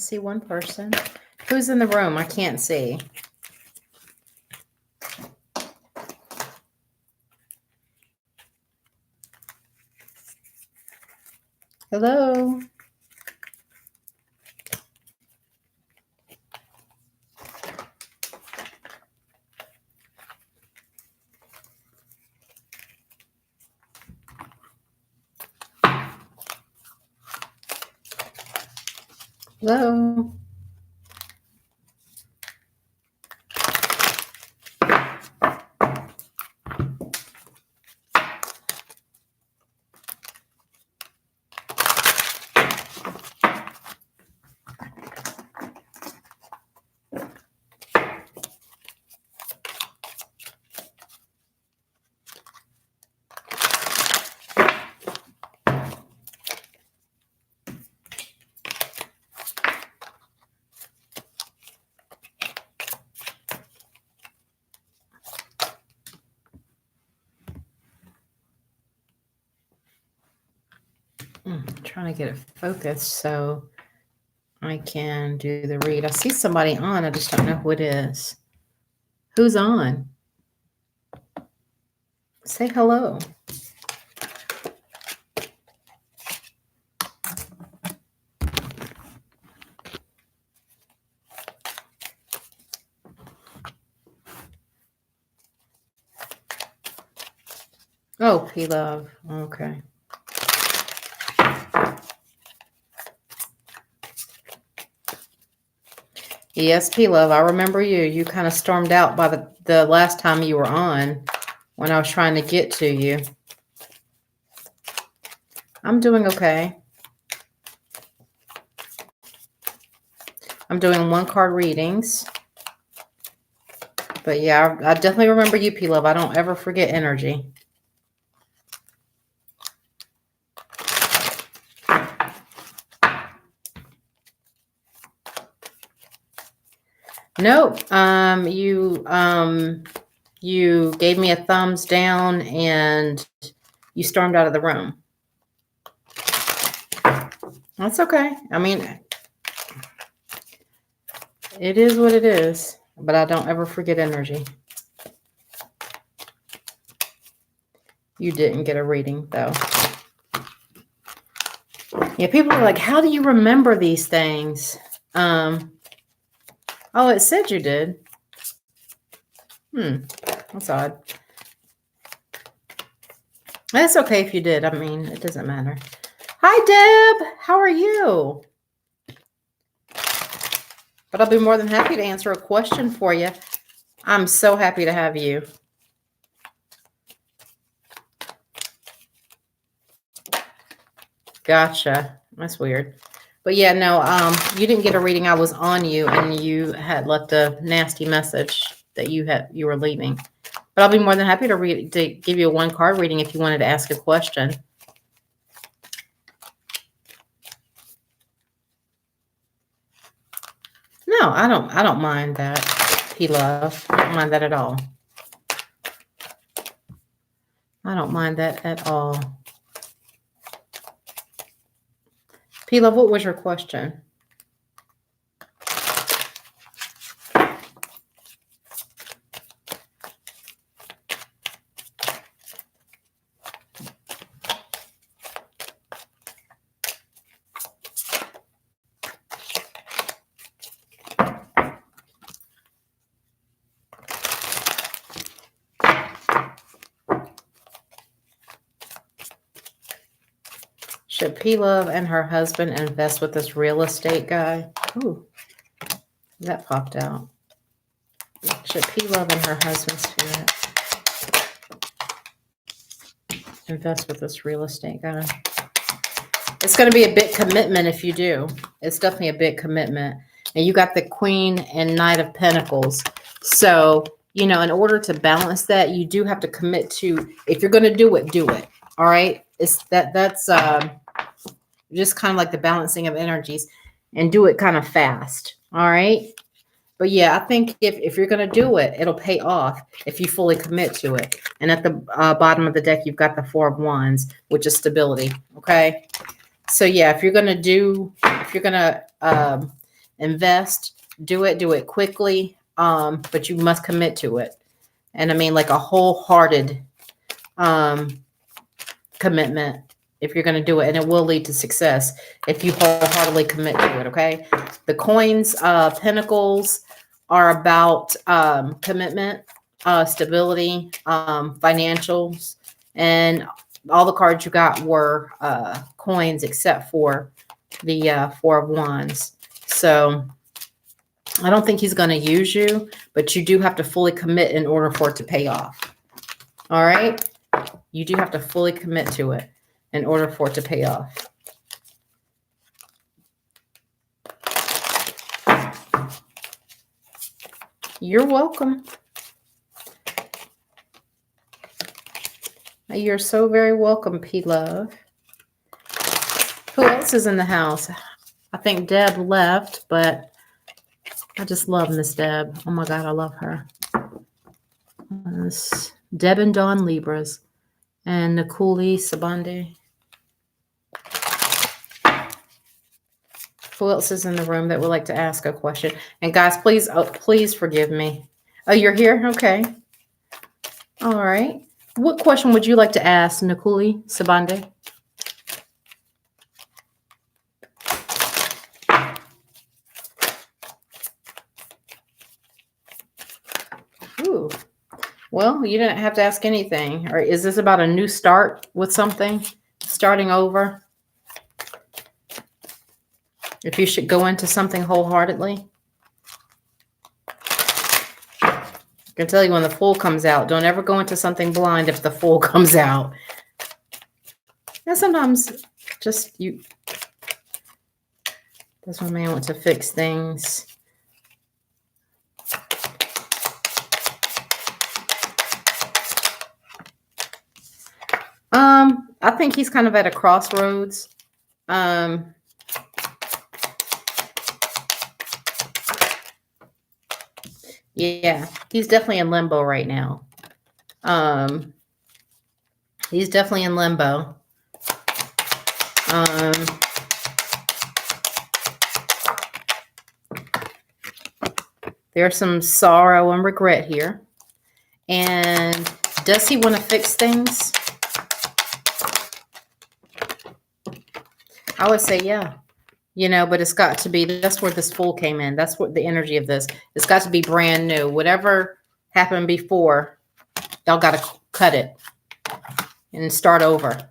see one person. Who's in the room? I can't see. Hello. Hello. I'm trying to get it focused so I can do the read. I see somebody on. I just don't know who it is. Who's on? Say hello. Oh, P-Love. Okay. Yes, P-Love, I remember you. You kind of stormed out by the last time you were on when I was trying to get to you. I'm doing okay. I'm doing one card readings. But yeah, I definitely remember you, P-Love. I don't ever forget energy. Nope. You gave me a thumbs down and you stormed out of the room. That's okay. I mean, it is what it is, but I don't ever forget energy. You didn't get a reading though. Yeah, people are like, how do you remember these things? Oh, it said you did. That's odd. That's okay if you did. I mean, it doesn't matter. Hi, Deb. How are you? But I'll be more than happy to answer a question for you. I'm so happy to have you. Gotcha. That's weird. But yeah, no, you didn't get a reading. I was on you and you had left a nasty message that you were leaving. But I'll be more than happy to give you a one card reading if you wanted to ask a question. No, I don't mind that, P-Love. I don't mind that at all. I don't mind that at all. P-Love, what was your question? Should P-Love and her husband invest with this real estate guy? Ooh, that popped out. Should P-Love and her husband spirit invest with this real estate guy? It's going to be a big commitment if you do. It's definitely a big commitment. And you got the Queen and Knight of Pentacles. So, you know, in order to balance that, you do have to commit to, if you're going to do it, do it. All right. That's just kind of like the balancing of energies, and do it kind of fast. All right. But yeah, I think if you're going to do it, it'll pay off if you fully commit to it. And at the bottom of the deck, you've got the Four of Wands, which is stability. Okay. So yeah, if you're going to invest, do it quickly. But you must commit to it. And I mean, like a wholehearted commitment if you're going to do it, and it will lead to success if you wholeheartedly commit to it. Okay. The coins, pentacles are about commitment, stability, financials, and all the cards you got were coins except for the Four of Wands. So I don't think he's going to use you, but you do have to fully commit in order for it to pay off. All right. You do have to fully commit to it in order for it to pay off. You're welcome. You're so very welcome, P-Love. Who else is in the house? I think Deb left, but I just love Miss Deb. Oh my God, I love her. Deb and Dawn Libras. And Nakuli Sabande. Who else is in the room that would like to ask a question? And guys, please, please forgive me. Oh, you're here? Okay. All right. What question would you like to ask, Nakuli Sabande? Ooh. Well, you didn't have to ask anything. Or is this about a new start with something? Starting over? If you should go into something wholeheartedly? I can tell you when the Fool comes out, don't ever go into something blind if the Fool comes out. And sometimes just that's when man wants to fix things. I think he's kind of at a crossroads. Yeah, he's definitely in limbo right now. He's definitely in limbo. There's some sorrow and regret here. And does he want to fix things? I would say, yeah. You know, but it's got to be, that's where this Fool came in. That's what the energy of this. It's got to be brand new. Whatever happened before, y'all got to cut it and start over.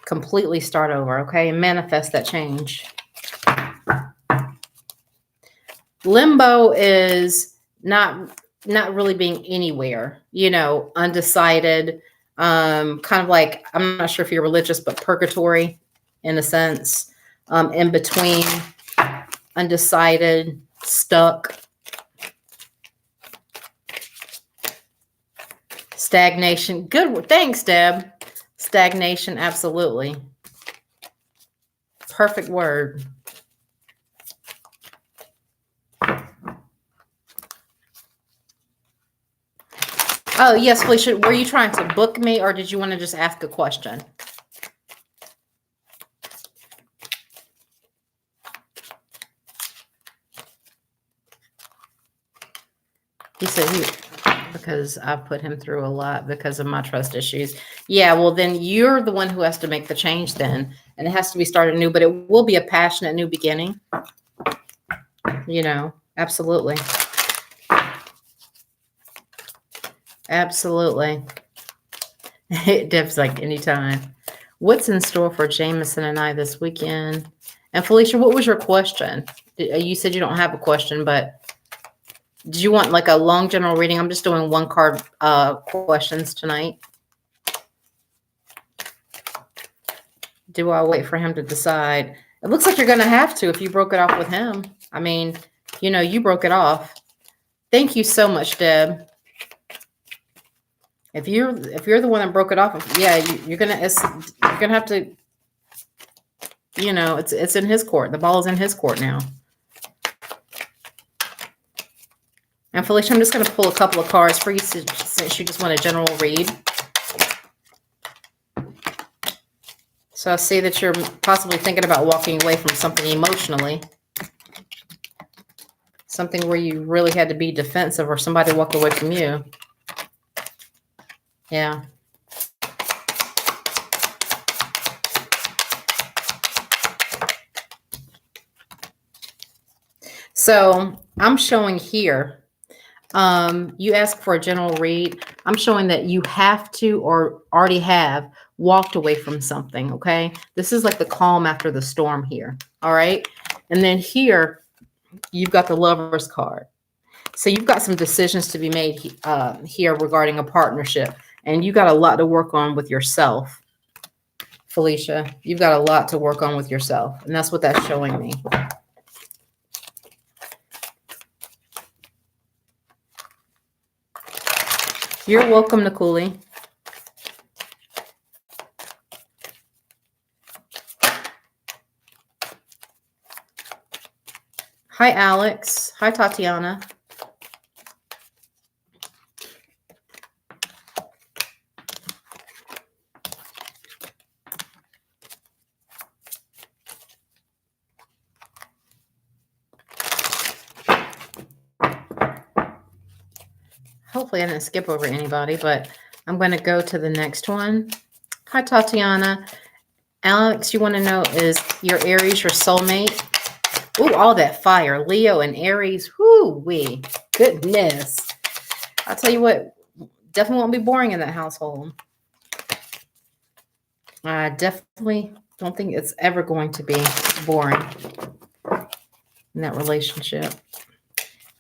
Completely start over, okay? And manifest that change. Limbo is not really being anywhere, you know, undecided. Kind of like, I'm not sure if you're religious, but purgatory in a sense. In between, undecided, stuck, stagnation. Good. Thanks, Deb. Stagnation. Absolutely. Perfect word. Oh, yes, Felicia. Were you trying to book me or did you want to just ask a question? He said because I've put him through a lot because of my trust issues. Yeah, well, then you're the one who has to make the change then. And it has to be started new, but it will be a passionate new beginning. You know, absolutely. Absolutely. Deb's like anytime. What's in store for Jameson and I this weekend? And Felicia, what was your question? You said you don't have a question, but did you want like a long general reading? I'm just doing one card questions tonight. Do I wait for him to decide? It looks like you're going to have to if you broke it off with him. I mean, you know, you broke it off. Thank you so much, Deb. If you're the one that broke it off, yeah, you're gonna have to. You know, it's in his court. The ball is in his court now. And Felicia, I'm just going to pull a couple of cards for you since you just want a general read. So I see that you're possibly thinking about walking away from something emotionally. Something where you really had to be defensive or somebody walked away from you. Yeah. So I'm showing here, you ask for a general read. I'm showing that you have to or already have walked away from something, okay? This is like the calm after the storm here, all right? And then here, you've got the Lover's card. So you've got some decisions to be made here regarding a partnership. And you got a lot to work on with yourself, Felicia. You've got a lot to work on with yourself. And that's what that's showing me. You're welcome, Nikuli. Hi, Alex. Hi, Tatiana. Hopefully I didn't skip over anybody, but I'm going to go to the next one. Hi, Tatiana. Alex, you want to know, is your Aries your soulmate? Ooh, all that fire. Leo and Aries. Whoo-wee. Goodness. I'll tell you what, definitely won't be boring in that household. I definitely don't think it's ever going to be boring in that relationship.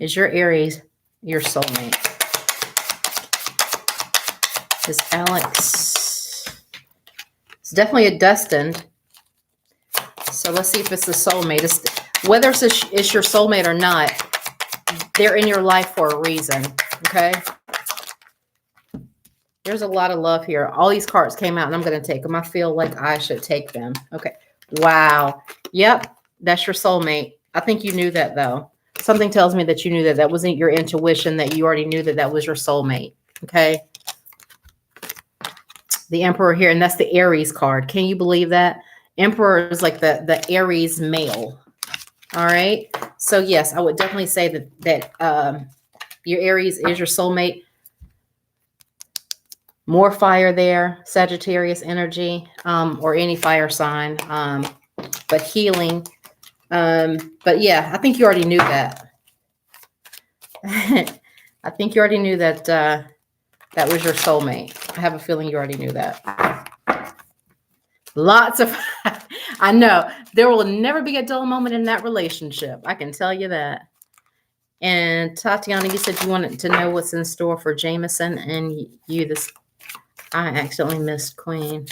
Is your Aries your soulmate? Is Alex? It's definitely a destined. So let's see if it's the soulmate. Whether it's your soulmate or not, they're in your life for a reason. Okay. There's a lot of love here. All these cards came out and I'm going to take them. I feel like I should take them. Okay. Wow. Yep. That's your soulmate. I think you knew that though. Something tells me that you knew that. That wasn't your intuition, that you already knew that that was your soulmate. Okay. The Emperor here, and that's the Aries card. Can you believe that? Emperor is like the Aries male. All right. So yes, I would definitely say that your Aries is your soulmate. More fire there, Sagittarius energy, or any fire sign, but healing. But yeah, I think you already knew that. I think you already knew that that was your soulmate. I have a feeling you already knew that. Lots of, I know, there will never be a dull moment in that relationship. I can tell you that. And Tatiana, you said you wanted to know what's in store for Jameson and you this. I accidentally missed Queen.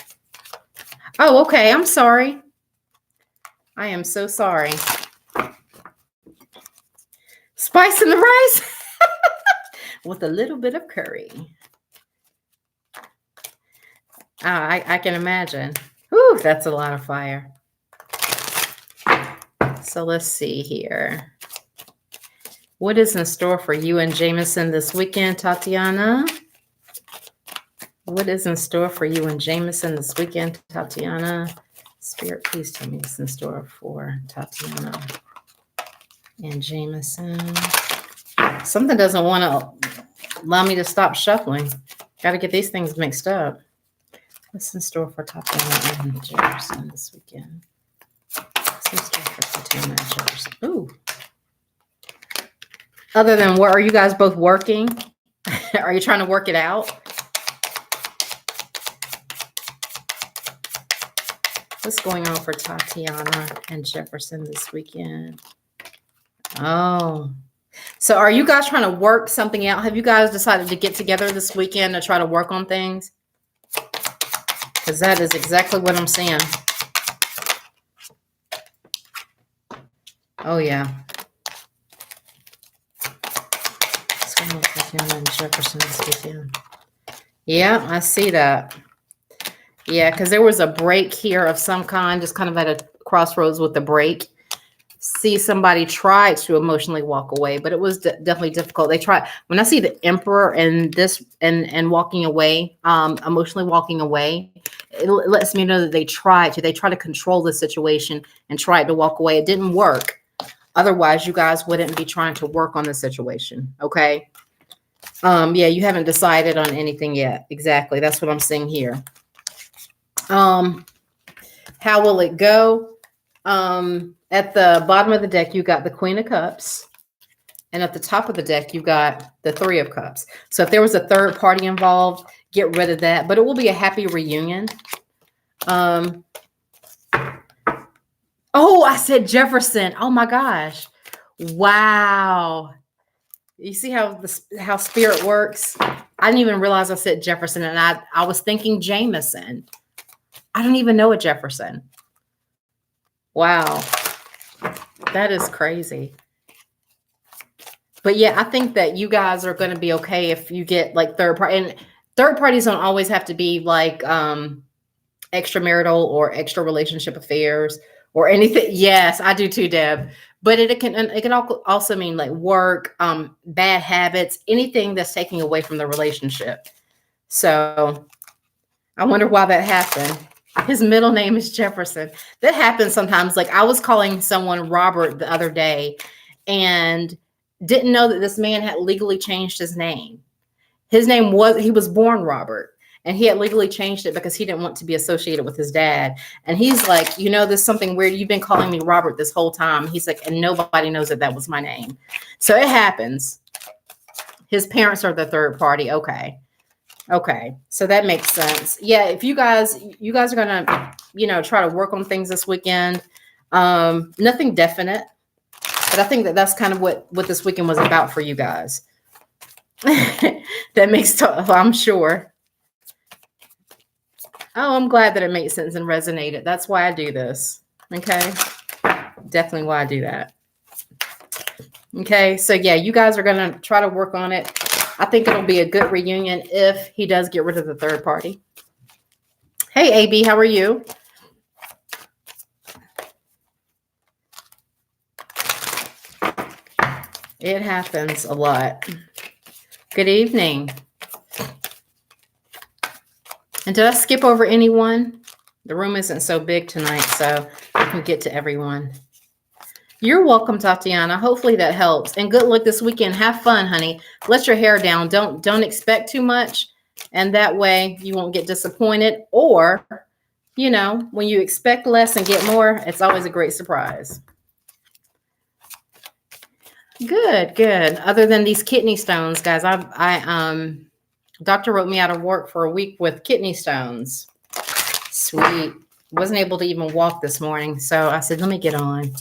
Oh, okay. I'm sorry. I am so sorry. Spice in the rice with a little bit of curry. I can imagine. Whew, that's a lot of fire. So let's see here. What is in store for you and Jameson this weekend, Tatiana? What is in store for you and Jameson this weekend, Tatiana? Spirit, please tell me what's in store for Tatiana and Jameson. Something doesn't want to allow me to stop shuffling. Got to get these things mixed up. What's in store for Tatiana and Jefferson this weekend? What's in store for Tatiana and Jefferson? Ooh. Other than what, are you guys both working? Are you trying to work it out? What's going on for Tatiana and Jefferson this weekend? Oh. So are you guys trying to work something out? Have you guys decided to get together this weekend to try to work on things? Because that is exactly what I'm saying. Oh, yeah. What's going on with Tatiana and Jefferson this weekend? Yeah, I see that. Yeah, because there was a break here of some kind, just kind of at a crossroads with the break. See, somebody tried to emotionally walk away, but it was definitely difficult. They tried. When I see the Emperor and this and walking away, emotionally walking away, it lets me know that they tried to. They tried to control the situation and tried to walk away. It didn't work. Otherwise, you guys wouldn't be trying to work on the situation. Okay. Yeah, you haven't decided on anything yet. Exactly. That's what I'm seeing here. How will it go? At the bottom of the deck, you got the Queen of Cups. And at the top of the deck, you got the Three of Cups. So if there was a third party involved, get rid of that. But it will be a happy reunion. Oh, I said Jefferson. Oh my gosh. Wow. You see how spirit works? I didn't even realize I said Jefferson, and I was thinking Jameson. I don't even know a Jefferson. Wow. That is crazy. But yeah, I think that you guys are going to be okay if you get like third party. And third parties don't always have to be like extramarital or extra relationship affairs or anything. Yes, I do too, Deb. But it can also mean like work, bad habits, anything that's taking away from the relationship. So I wonder why that happened. His middle name is Jefferson. That happens sometimes. Like I was calling someone Robert the other day and didn't know that this man had legally changed his name. He was born Robert. And he had legally changed it because he didn't want to be associated with his dad. And he's like, there's something weird. You've been calling me Robert this whole time. He's like, and nobody knows that was my name. So it happens. His parents are the third party. Okay. So that makes sense. Yeah. If you guys are going to, try to work on things this weekend. Nothing definite, but I think that's kind of what this weekend was about for you guys. That makes, I'm sure. Oh, I'm glad that it made sense and resonated. That's why I do this. Okay. Definitely why I do that. Okay. So yeah, you guys are going to try to work on it. I think it'll be a good reunion if he does get rid of the third party. Hey, AB, how are you? It happens a lot. Good evening. And did I skip over anyone? The room isn't so big tonight, so I can get to everyone. You're welcome, Tatiana. Hopefully that helps. And good luck this weekend. Have fun, honey. Let your hair down. Don't expect too much. And that way you won't get disappointed. Or, when you expect less and get more, it's always a great surprise. Good. Other than these kidney stones, guys, doctor wrote me out of work for a week with kidney stones. Sweet. Wasn't able to even walk this morning. So I said, let me get on.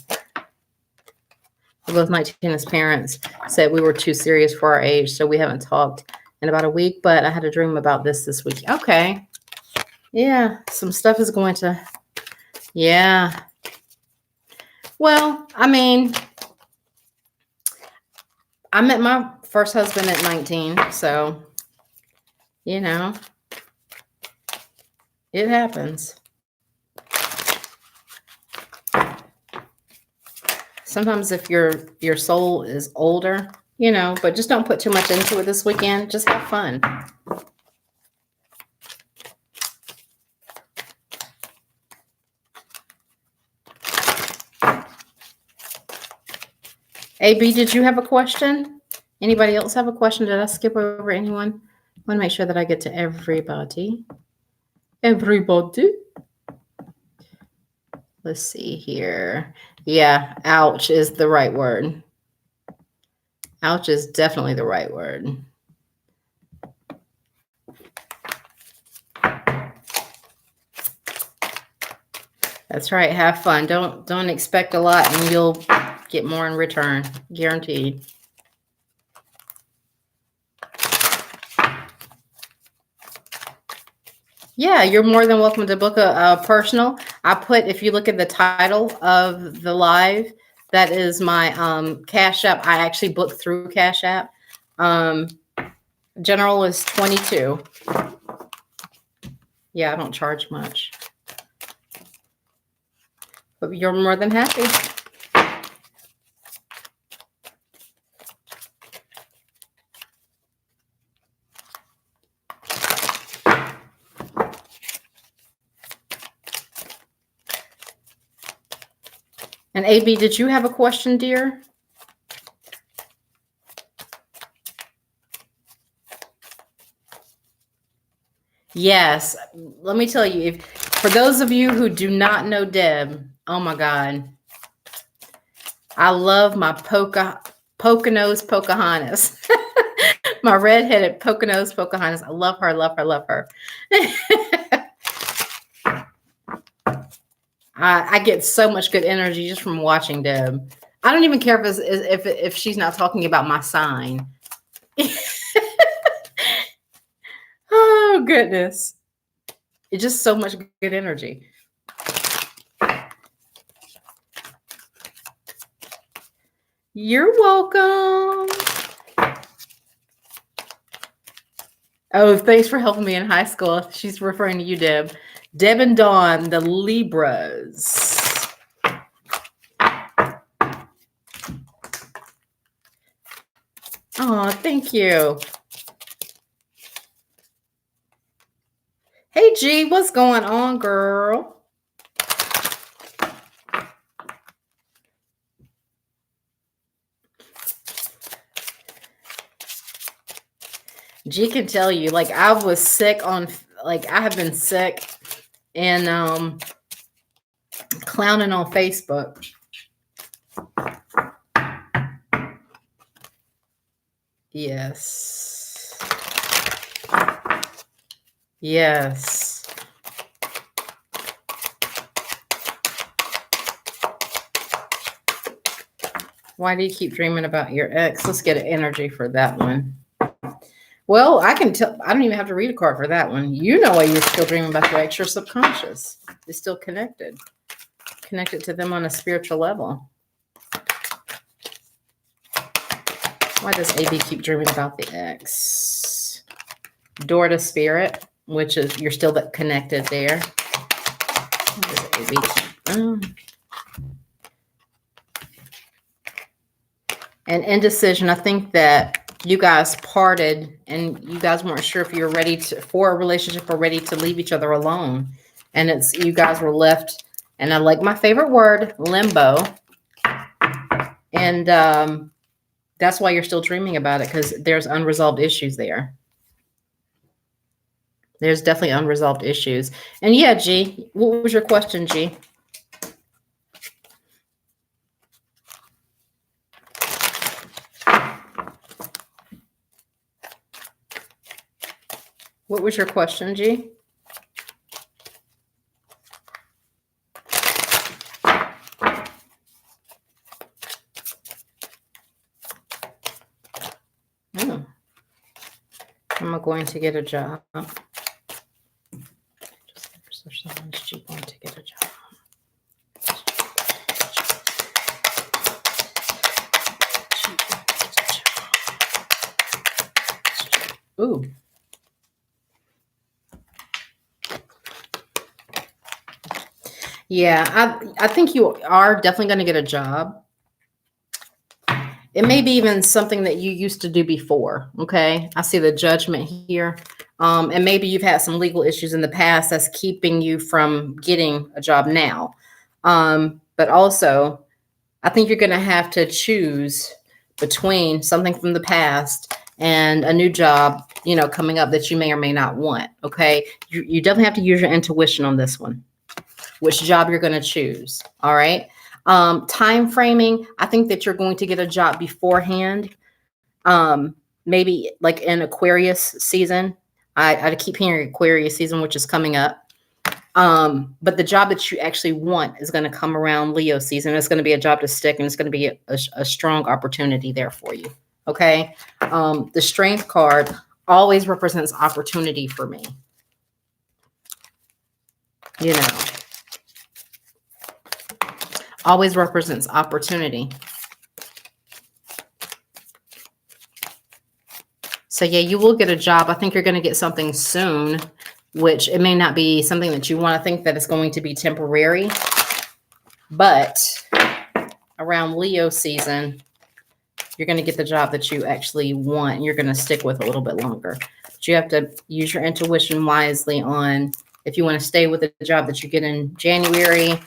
Both my Tina's parents said we were too serious for our age. So we haven't talked in about a week, but I had a dream about this week. Okay. Yeah. Some stuff is going to, yeah. Well, I mean, I met my first husband at 19. So, it happens. Sometimes if your soul is older, but just don't put too much into it this weekend. Just have fun. AB, did you have a question? Anybody else have a question? Did I skip over anyone? I want to make sure that I get to everybody. Let's see here. Yeah, ouch is the right word. Ouch is definitely the right word. That's right. Have fun. Don't expect a lot and you'll get more in return. Guaranteed. Yeah, you're more than welcome to book a personal. If you look at the title of the live, that is my Cash App. I actually book through Cash App. General is $22. Yeah, I don't charge much. But you're more than happy. And AB, did you have a question, dear? Yes. Let me tell you, if for those of you who do not know Deb, oh my God, I love my Poconos Pocahontas. My redheaded Poconos Pocahontas. I love her, love her, love her. I get so much good energy just from watching Deb. I don't even care if she's not talking about my sign. Oh goodness. It's just so much good energy. You're welcome. Oh, thanks for helping me in high school. She's referring to you, Deb. Deb and Dawn, the Libras. Oh, thank you. Hey, G, what's going on, girl? G can tell you, like, I was sick on, like, I have been sick and clowning on Facebook. Yes. Yes. Why do you keep dreaming about your ex? Let's get an energy for that one. Well, I can tell. I don't even have to read a card for that one. You know why you're still dreaming about your ex. Your subconscious is still connected to them on a spiritual level. Why does AB keep dreaming about the ex? Door to spirit, which is you're still connected there. What does AB keep? And indecision. I think that you guys parted and you guys weren't sure if you were ready for a relationship or ready to leave each other alone. And it's you guys were left, and I like my favorite word, limbo. And that's why you're still dreaming about it, because there's unresolved issues there. There's definitely unresolved issues. And yeah, G, what was your question, G? What was your question, G? Oh. Am I going to get a job? Someone's G going to get a job. Ooh. Yeah, I think you are definitely going to get a job. It may be even something that you used to do before. Okay. I see the Judgment here. And maybe you've had some legal issues in the past that's keeping you from getting a job now. But also, I think you're going to have to choose between something from the past and a new job, you know, coming up that you may or may not want. Okay. You definitely have to use your intuition on this one, which job you're going to choose. All right. Time framing. I think that you're going to get a job beforehand. Maybe like in Aquarius season. I keep hearing Aquarius season, which is coming up. But the job that you actually want is going to come around Leo season. It's going to be a job to stick, and it's going to be a strong opportunity there for you. Okay. The Strength card always represents opportunity for me. You know, always represents opportunity. So yeah, you will get a job. I think you're going to get something soon, which it may not be something that you want to think that it's going to be temporary, but around Leo season, you're going to get the job that you actually want. And you're going to stick with a little bit longer, but you have to use your intuition wisely on if you want to stay with the job that you get in January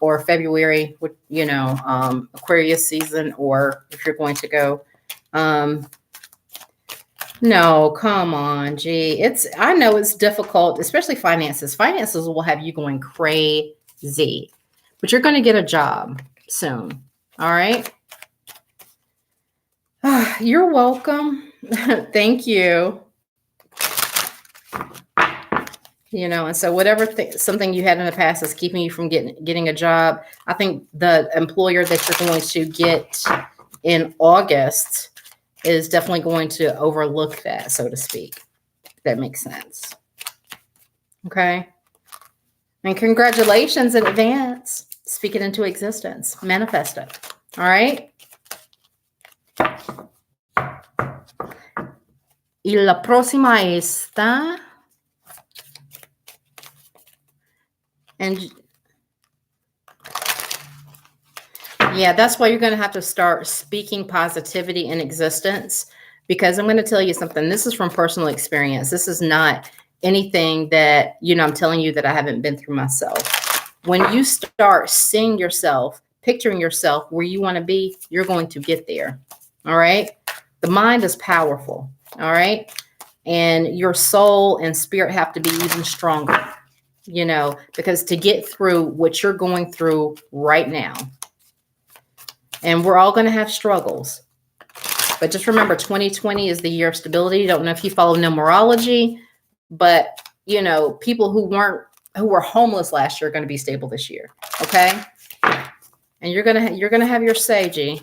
or February, you know, Aquarius season, or if you're going to go. No, come on, gee. I know it's difficult, especially finances. Finances will have you going crazy, but you're going to get a job soon. All right. You're welcome. Thank you. You know, and so whatever something you had in the past is keeping you from getting a job, I think the employer that you're going to get in August is definitely going to overlook that, so to speak. If that makes sense. Okay. And congratulations in advance. Speak it into existence. Manifest it. All right. Y la próxima está. And yeah, that's why you're going to have to start speaking positivity in existence, because I'm going to tell you something. This is from personal experience. This is not anything that, you know, I'm telling you that I haven't been through myself. When you start seeing yourself, picturing yourself where you want to be, you're going to get there. All right. The mind is powerful. All right. And your soul and spirit have to be even stronger, you know, because to get through what you're going through right now. And we're all going to have struggles. But just remember, 2020 is the year of stability. Don't know if you follow numerology, but, you know, people who were homeless last year are going to be stable this year. Okay. And you're going to have your say, G.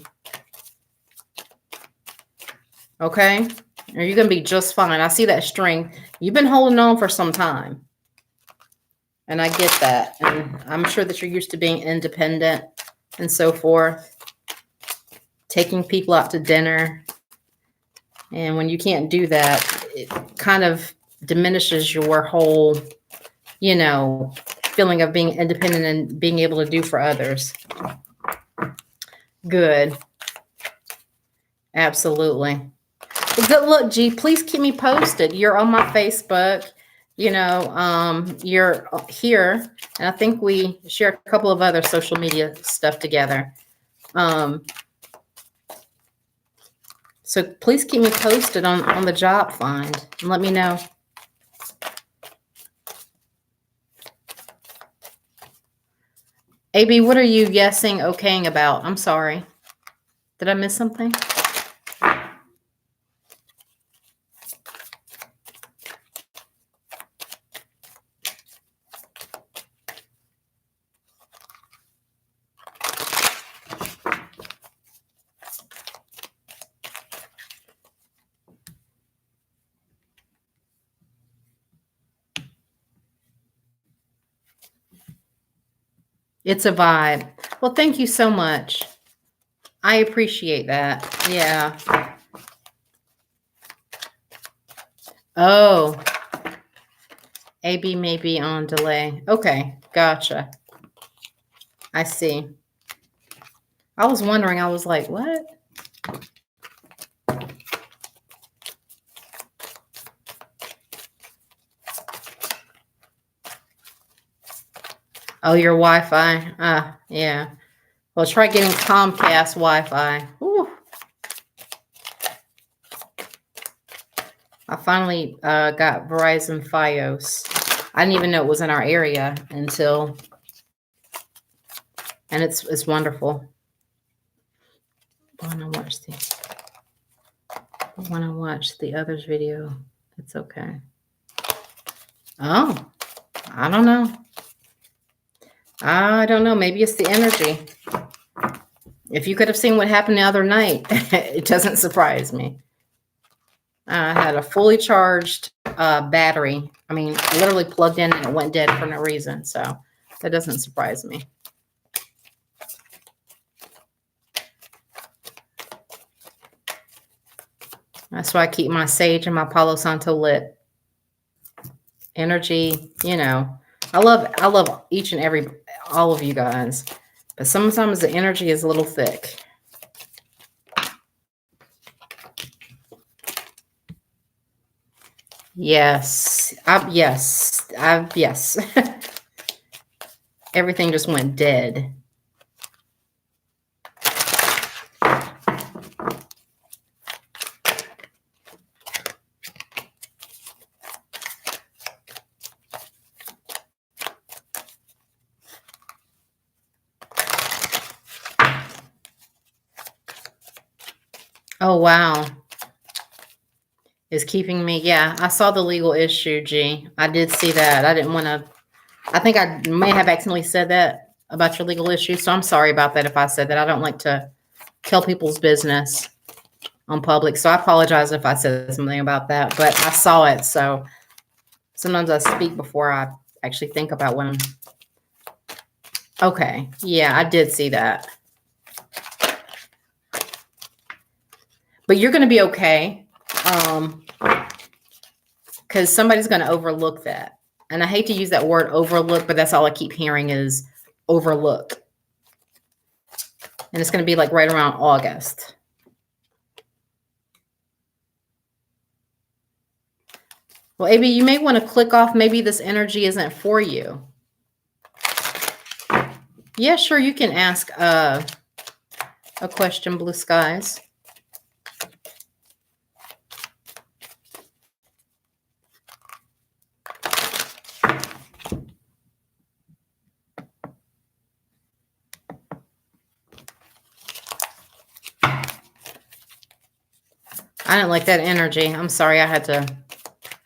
Okay. Or you're going to be just fine. I see that string. You've been holding on for some time. And I get that. And I'm sure that you're used to being independent and so forth. Taking people out to dinner. And when you can't do that, it kind of diminishes your whole, you know, feeling of being independent and being able to do for others. Good. Absolutely. Well, good luck, G. Please keep me posted. You're on my Facebook. You know, you're here. And I think we share a couple of other social media stuff together. So please keep me posted on the job find and let me know. AB, what are you guessing, okaying about? I'm sorry. Did I miss something? It's a vibe. Well, thank you so much. I appreciate that. Yeah. Oh. AB may be on delay. Okay. Gotcha. I see. I was wondering, I was like, what? Oh, your Wi-Fi. Yeah. Well, try getting Comcast Wi-Fi. Ooh. I finally got Verizon Fios. I didn't even know it was in our area until, and it's wonderful. When I watch the others video, it's okay. Oh, I don't know. I don't know. Maybe it's the energy. If you could have seen what happened the other night, it doesn't surprise me. I had a fully charged battery. I mean, literally plugged in and it went dead for no reason. So that doesn't surprise me. That's why I keep my sage and my Palo Santo lit. Energy, you know, I love each and all of you guys, but sometimes the energy is a little thick. Yes. Yes. Yes. Everything just went dead. Oh, wow. Is keeping me. Yeah, I saw the legal issue, G. I did see that. I didn't want to. I think I may have accidentally said that about your legal issue. So I'm sorry about that if I said that. I don't like to tell people's business on public. So I apologize if I said something about that. But I saw it. So sometimes I speak before I actually think about when I'm. Okay. Yeah, I did see that. But you're going to be okay. Because somebody's going to overlook that. And I hate to use that word overlook, but that's all I keep hearing is overlook. And it's going to be like right around August. Well, AB, you may want to click off. Maybe this energy isn't for you. Yeah, sure. You can ask a question, Blue Skies. I didn't like that energy. I'm sorry I had to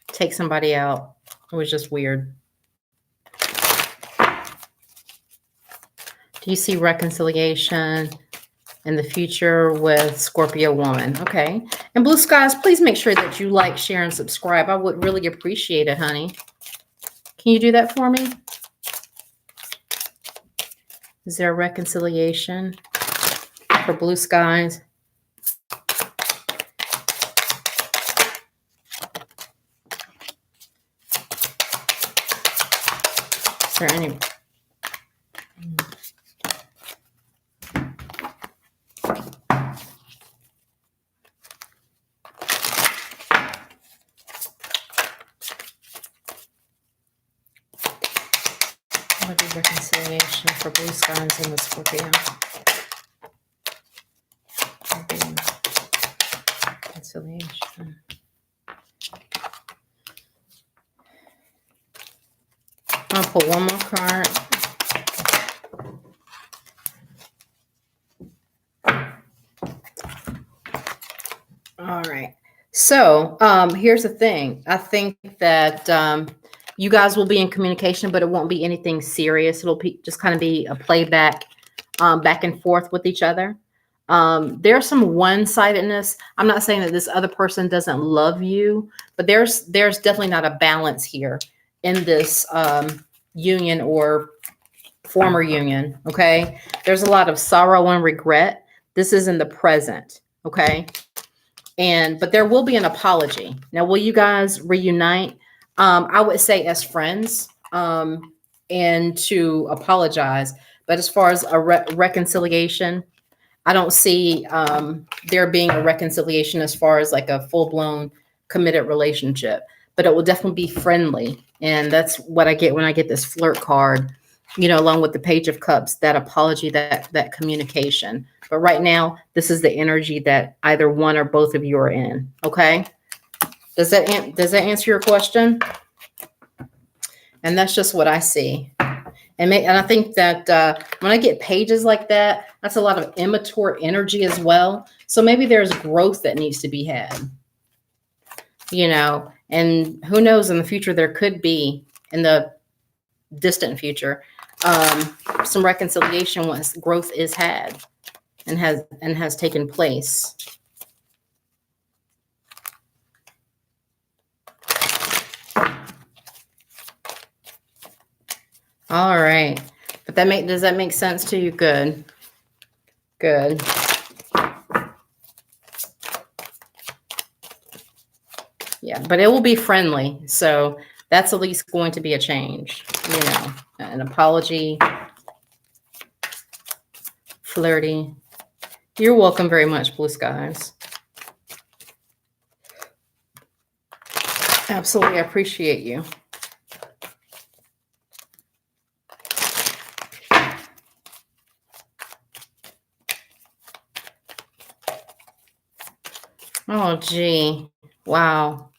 take somebody out. It was just weird. Do you see reconciliation in the future with Scorpio woman? Okay. And Blue Skies, please make sure that you like, share, and subscribe. I would really appreciate it, honey. Can you do that for me? Is there a reconciliation for Blue Skies? Is there any? What is reconciliation for Blue Skies and the Scorpio? Reconciliation. I'll pull one more card. All right. So here's the thing. I think that you guys will be in communication, but it won't be anything serious. It'll be just kind of be a playback back and forth with each other. There's some one-sidedness. I'm not saying that this other person doesn't love you, but there's definitely not a balance here in this union or former union. Okay. There's a lot of sorrow and regret. This is in the present. Okay. But there will be an apology. Now, will you guys reunite? I would say as friends, and to apologize. But as far as a reconciliation, I don't see there being a reconciliation as far as like a full-blown committed relationship. But it will definitely be friendly. And that's what I get when I get this flirt card, along with the Page of Cups, that apology, that communication. But right now, this is the energy that either one or both of you are in. Okay. Does that answer your question? And that's just what I see. And I think that when I get pages like that, that's a lot of immature energy as well. So maybe there's growth that needs to be had, and who knows, in the future, there could be, in the distant future, some reconciliation once growth is had and has taken place. All right. But does that make sense to you? Good. Good. Yeah, but it will be friendly. So that's at least going to be a change, an apology, flirty. You're welcome very much, Blue Skies. Absolutely. I appreciate you. Oh, gee. Wow.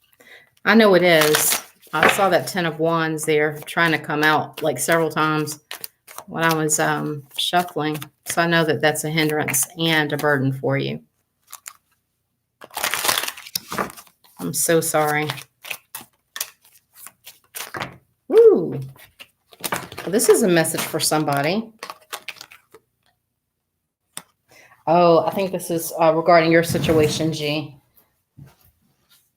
I know it is. I saw that 10 of Wands there trying to come out like several times when I was shuffling. So I know that that's a hindrance and a burden for you. I'm so sorry. Ooh. Well, this is a message for somebody. Oh, I think this is regarding your situation, G.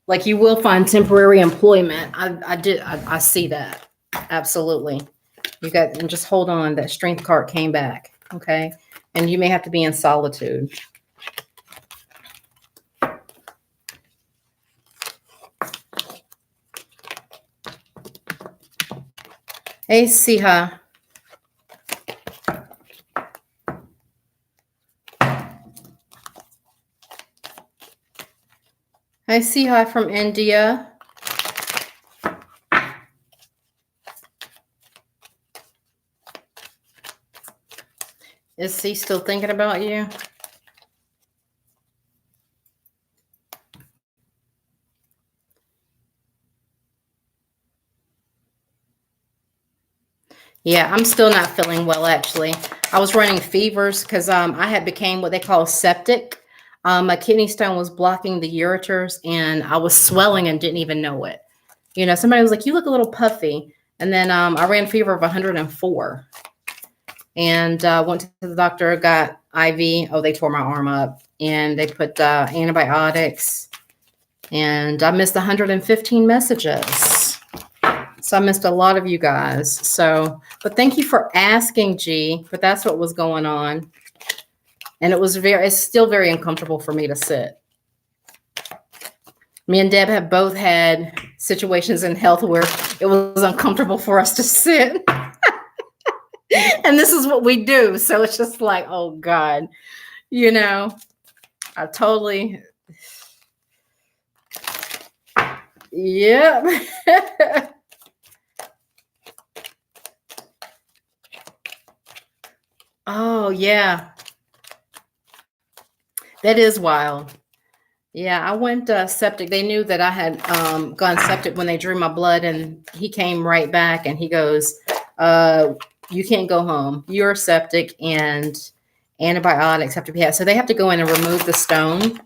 Like you will find temporary employment. I see that. Absolutely. You got, and just hold on. That strength card came back. Okay. And you may have to be in solitude. Hey, Siha. Hi, Siha from India. Is he still thinking about you? Yeah, I'm still not feeling well, actually. I was running fevers because I had became what they call septic. My kidney stone was blocking the ureters, and I was swelling and didn't even know it. You know, somebody was like, "You look a little puffy," and then I ran fever of 104, and went to the doctor, got IV. Oh, they tore my arm up, and they put antibiotics, and I missed 115 messages. So I missed a lot of you guys. So, but thank you for asking, G. But that's what was going on. And it's still very uncomfortable for me to sit. Me and Deb have both had situations in health where it was uncomfortable for us to sit. And this is what we do. So it's just like, oh God, you know, I totally, yeah. Oh, yeah. That is wild. Yeah, I went septic. They knew that I had gone septic when they drew my blood, and he came right back and he goes, you can't go home. You're septic and antibiotics have to be had. So they have to go in and remove the stone.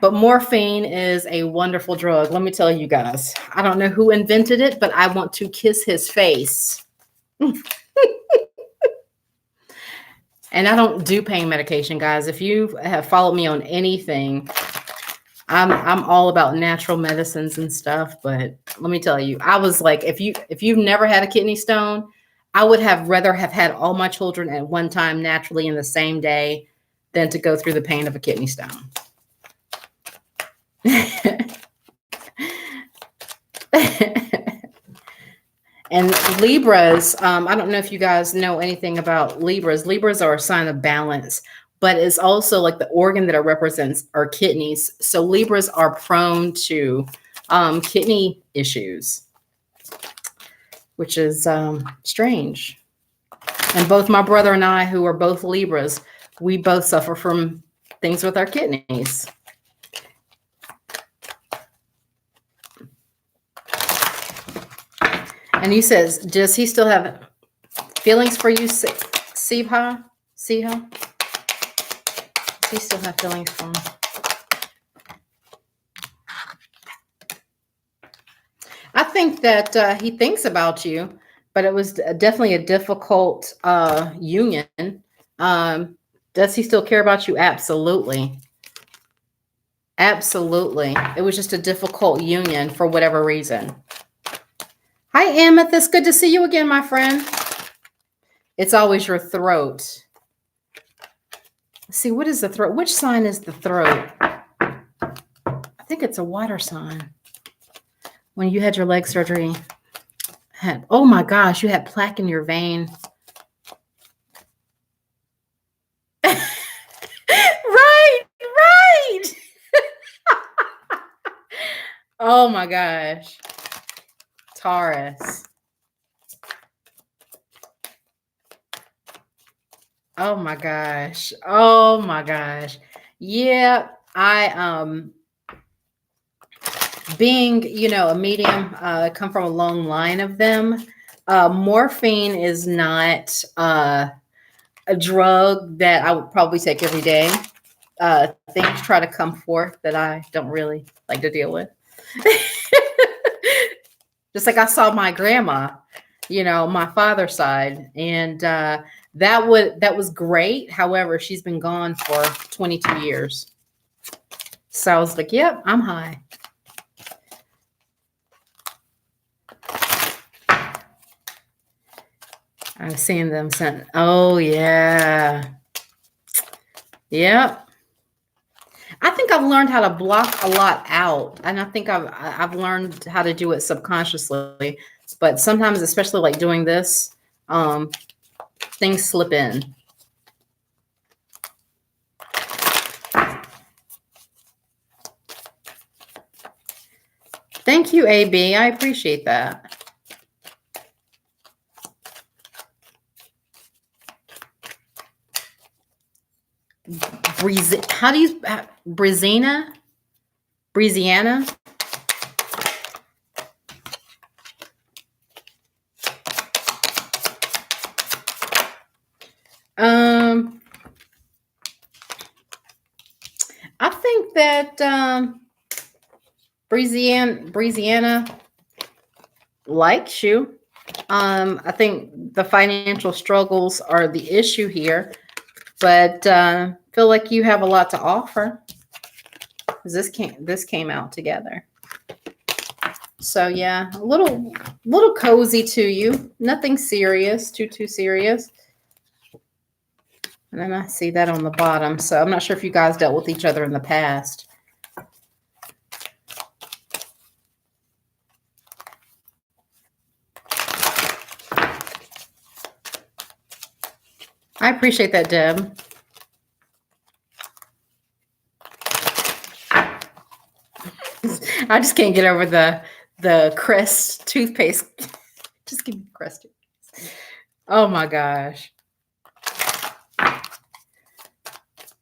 But morphine is a wonderful drug. Let me tell you guys. I don't know who invented it, but I want to kiss his face. And I don't do pain medication, guys. If you have followed me on anything, I'm all about natural medicines and stuff. But let me tell you, I was like, if you've never had a kidney stone, I would have rather have had all my children at one time naturally in the same day than to go through the pain of a kidney stone. And Libras, I don't know if you guys know anything about Libras. Libras are a sign of balance, but it's also like the organ that it represents are kidneys. So Libras are prone to kidney issues, which is strange. And both my brother and I, who are both Libras, we both suffer from things with our kidneys. And he says, does he still have feelings for you, Siha? Siha? Does he still have feelings for him? I think that he thinks about you, but it was definitely a difficult union. Does he still care about you? Absolutely. Absolutely. It was just a difficult union for whatever reason. Hi, Amethyst. Good to see you again, my friend. It's always your throat. Let's see, what is the throat? Which sign is the throat? I think it's a water sign. When you had your leg surgery, oh my gosh, you had plaque in your vein. Right. Oh my gosh. Taurus. Oh my gosh. Oh my gosh. Yeah. I being, you know, a medium, come from a long line of them. Morphine is not a drug that I would probably take every day. Things try to come forth that I don't really like to deal with. Just like I saw my grandma, you know, my father's side, and that was great. However, she's been gone for 22 years. So I was like, yep, I'm high. I've seen them sent. Oh yeah. Yep. I think I've learned how to block a lot out, and I think I've learned how to do it subconsciously. But sometimes, especially like doing this, things slip in. Thank you, AB. I appreciate that. How do you Breeziana? Breeziana? I think that Breeziana likes you. I think the financial struggles are the issue here, but feel like you have a lot to offer. This came out together. So yeah, a little cozy to you. Nothing serious, too serious. And then I see that on the bottom. So I'm not sure if you guys dealt with each other in the past. I appreciate that, Deb. I just can't get over the Crest toothpaste. Just give me Crest. Oh my gosh.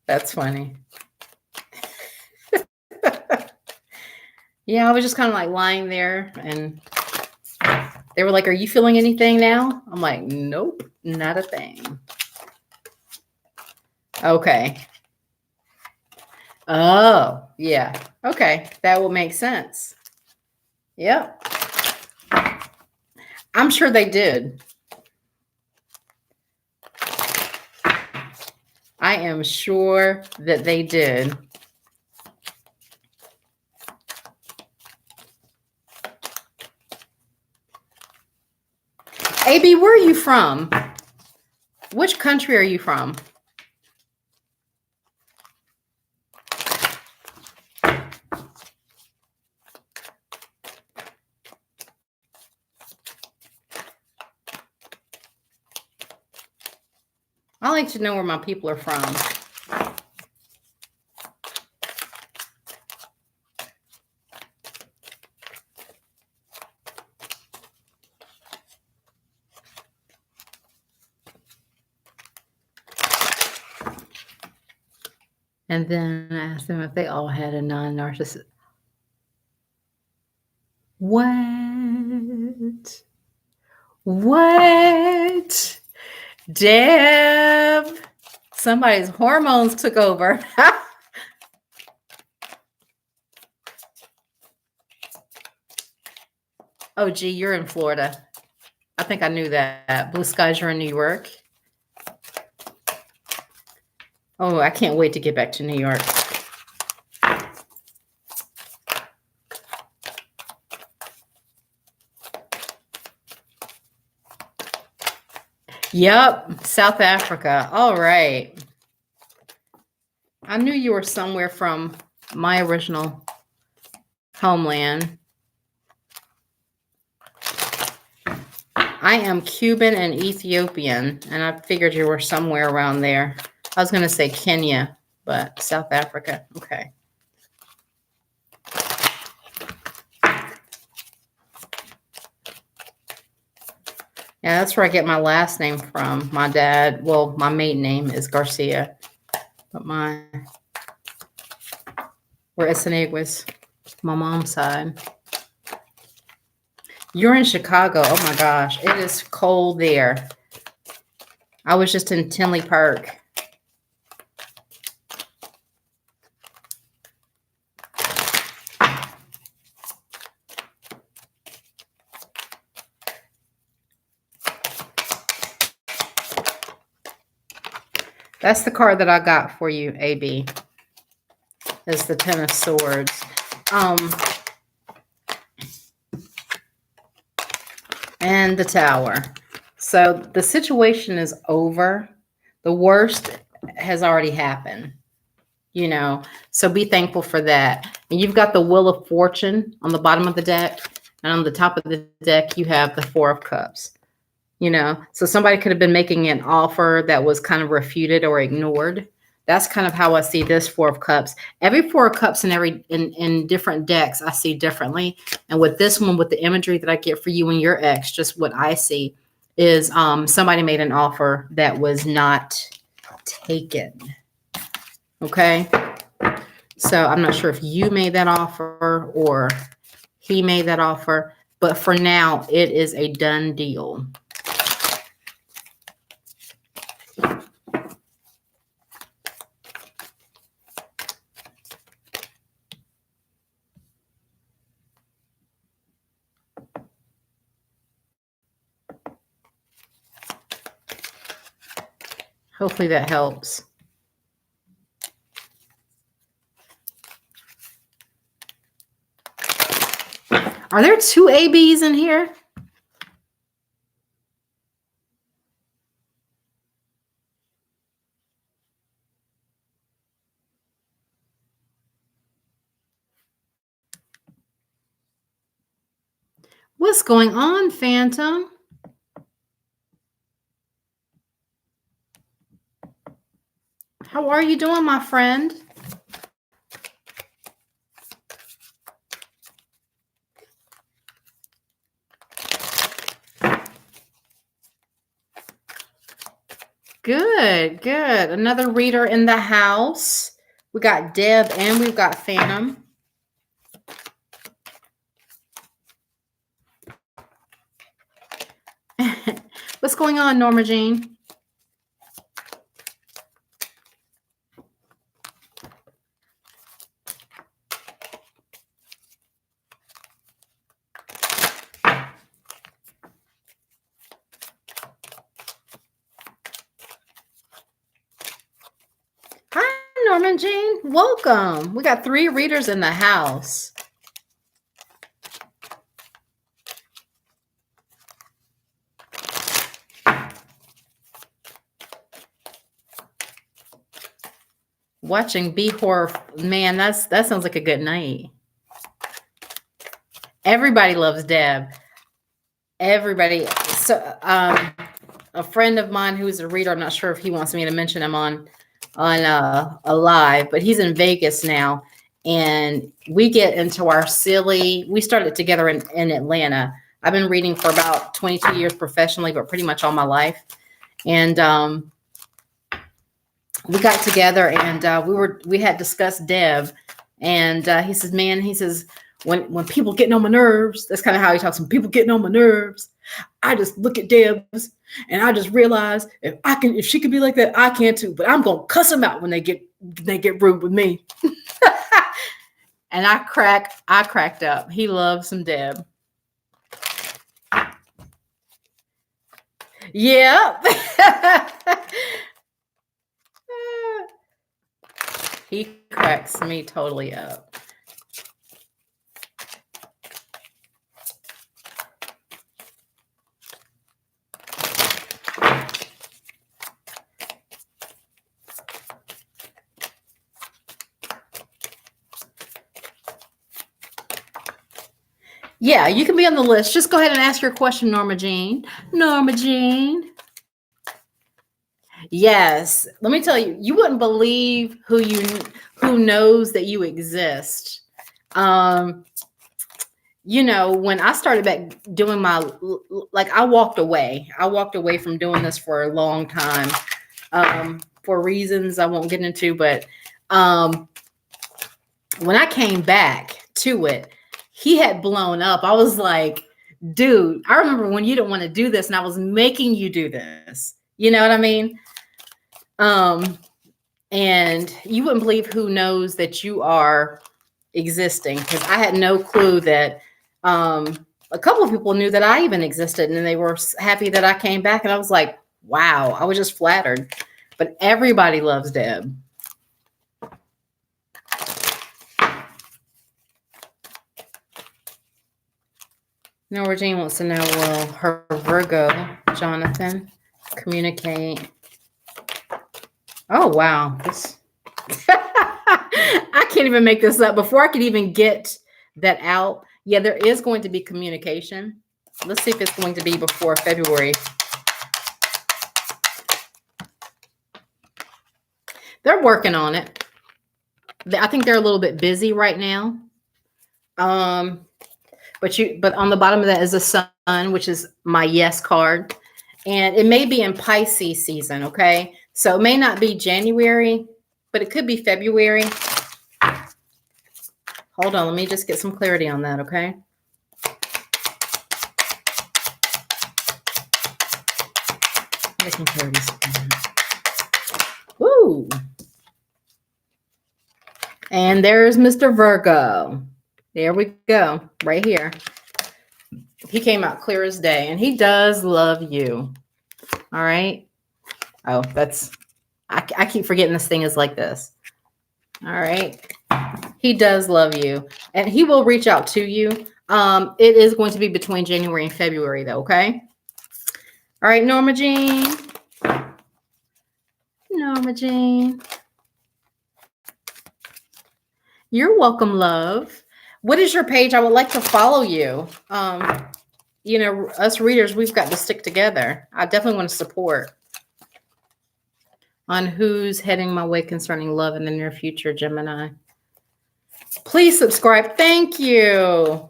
That's funny. Yeah, I was just kind of like lying there, and they were like, "Are you feeling anything now?" I'm like, "Nope, not a thing." Okay. Oh, yeah. Okay, that will make sense. Yep. I'm sure they did. I am sure that they did. AB, where are you from? Which country are you from? I like to know where my people are from. And then I asked them if they all had a non-narcissist. What? What? Deb, somebody's hormones took over. Oh, gee, you're in Florida. I think I knew that. Blue skies, you're in New York. Oh, I can't wait to get back to New York. Yep, South Africa. All right. I knew you were somewhere from my original homeland. I am Cuban and Ethiopian, and I figured you were somewhere around there. I was going to say Kenya, but South Africa. Okay. Yeah, that's where I get my last name from. My dad, well, my maiden name is Garcia, but my We're Essenaguas, my mom's side. You're in Chicago. Oh my gosh, it is cold there. I was just in Tinley Park. That's the card that I got for you, AB. Is the Ten of Swords. And the Tower. So the situation is over. The worst has already happened, you know, so be thankful for that. And you've got the Wheel of Fortune on the bottom of the deck, and on the top of the deck you have the Four of Cups, you know. So somebody could have been making an offer that was kind of refuted or ignored. That's kind of how I see this Four of Cups. Every Four of Cups in different decks I see differently. And with this one, with the imagery that I get for you and your ex, just what I see is somebody made an offer that was not taken. Okay. So I'm not sure if you made that offer or he made that offer, but for now it is a done deal. Hopefully that helps. Are there two ABs in here? What's going on, Phantom? How are you doing, my friend? Good, good. Another reader in the house. We got Deb and we've got Phantom. What's going on, Norma Jean? Hi, Norma Jean. Welcome. We got 3 readers in the house. Watching B horror, man, that sounds like a good night. Everybody loves Deb. Everybody. So, a friend of mine who's a reader, I'm not sure if he wants me to mention him on a live, but he's in Vegas now, and we get into our silly. We started together in Atlanta. I've been reading for about 22 years professionally, but pretty much all my life, and we got together and we had discussed Deb, and he says, man, he says, when people getting on my nerves, that's kind of how he talks. When people getting on my nerves, I just look at Deb's and I just realize if she can be like that, I can too. But I'm gonna cuss them out when they get rude with me. And I cracked up. He loves some Deb. Yeah. He cracks me totally up. Yeah, you can be on the list. Just go ahead and ask your question, Norma Jean. Norma Jean. Yes. Let me tell you, you wouldn't believe who knows that you exist. You know, when I started back doing I walked away. I walked away from doing this for a long time, for reasons I won't get into, but when I came back to it, he had blown up. I was like, dude, I remember when you didn't want to do this and I was making you do this. You know what I mean? And you wouldn't believe who knows that you are existing, because I had no clue that a couple of people knew that I even existed, and they were happy that I came back. And I was like, wow, I was just flattered. But everybody loves Deb. Nora Jean wants to know, will her Virgo, Jonathan, communicate? Oh, wow. This I can't even make this up. Before I could even get that out, yeah, there is going to be communication. Let's see if it's going to be before February. They're working on it. I think they're a little bit busy right now. But on the bottom of that is a sun, which is my yes card. And it may be in Pisces season, okay? So it may not be January, but it could be February. Hold on, let me just get some clarity on that, okay? Get some clarity. Woo! And there's Mr. Virgo. There we go, right here. He came out clear as day, and he does love you. All right. Oh, I keep forgetting this thing is like this. All right. He does love you, and he will reach out to you. It is going to be between January and February, though, okay? All right, Norma Jean. Norma Jean. You're welcome, love. What is your page? I would like to follow you. You know, us readers, we've got to stick together. I definitely want to support. On who's heading my way concerning love in the near future, Gemini. Please subscribe. Thank you.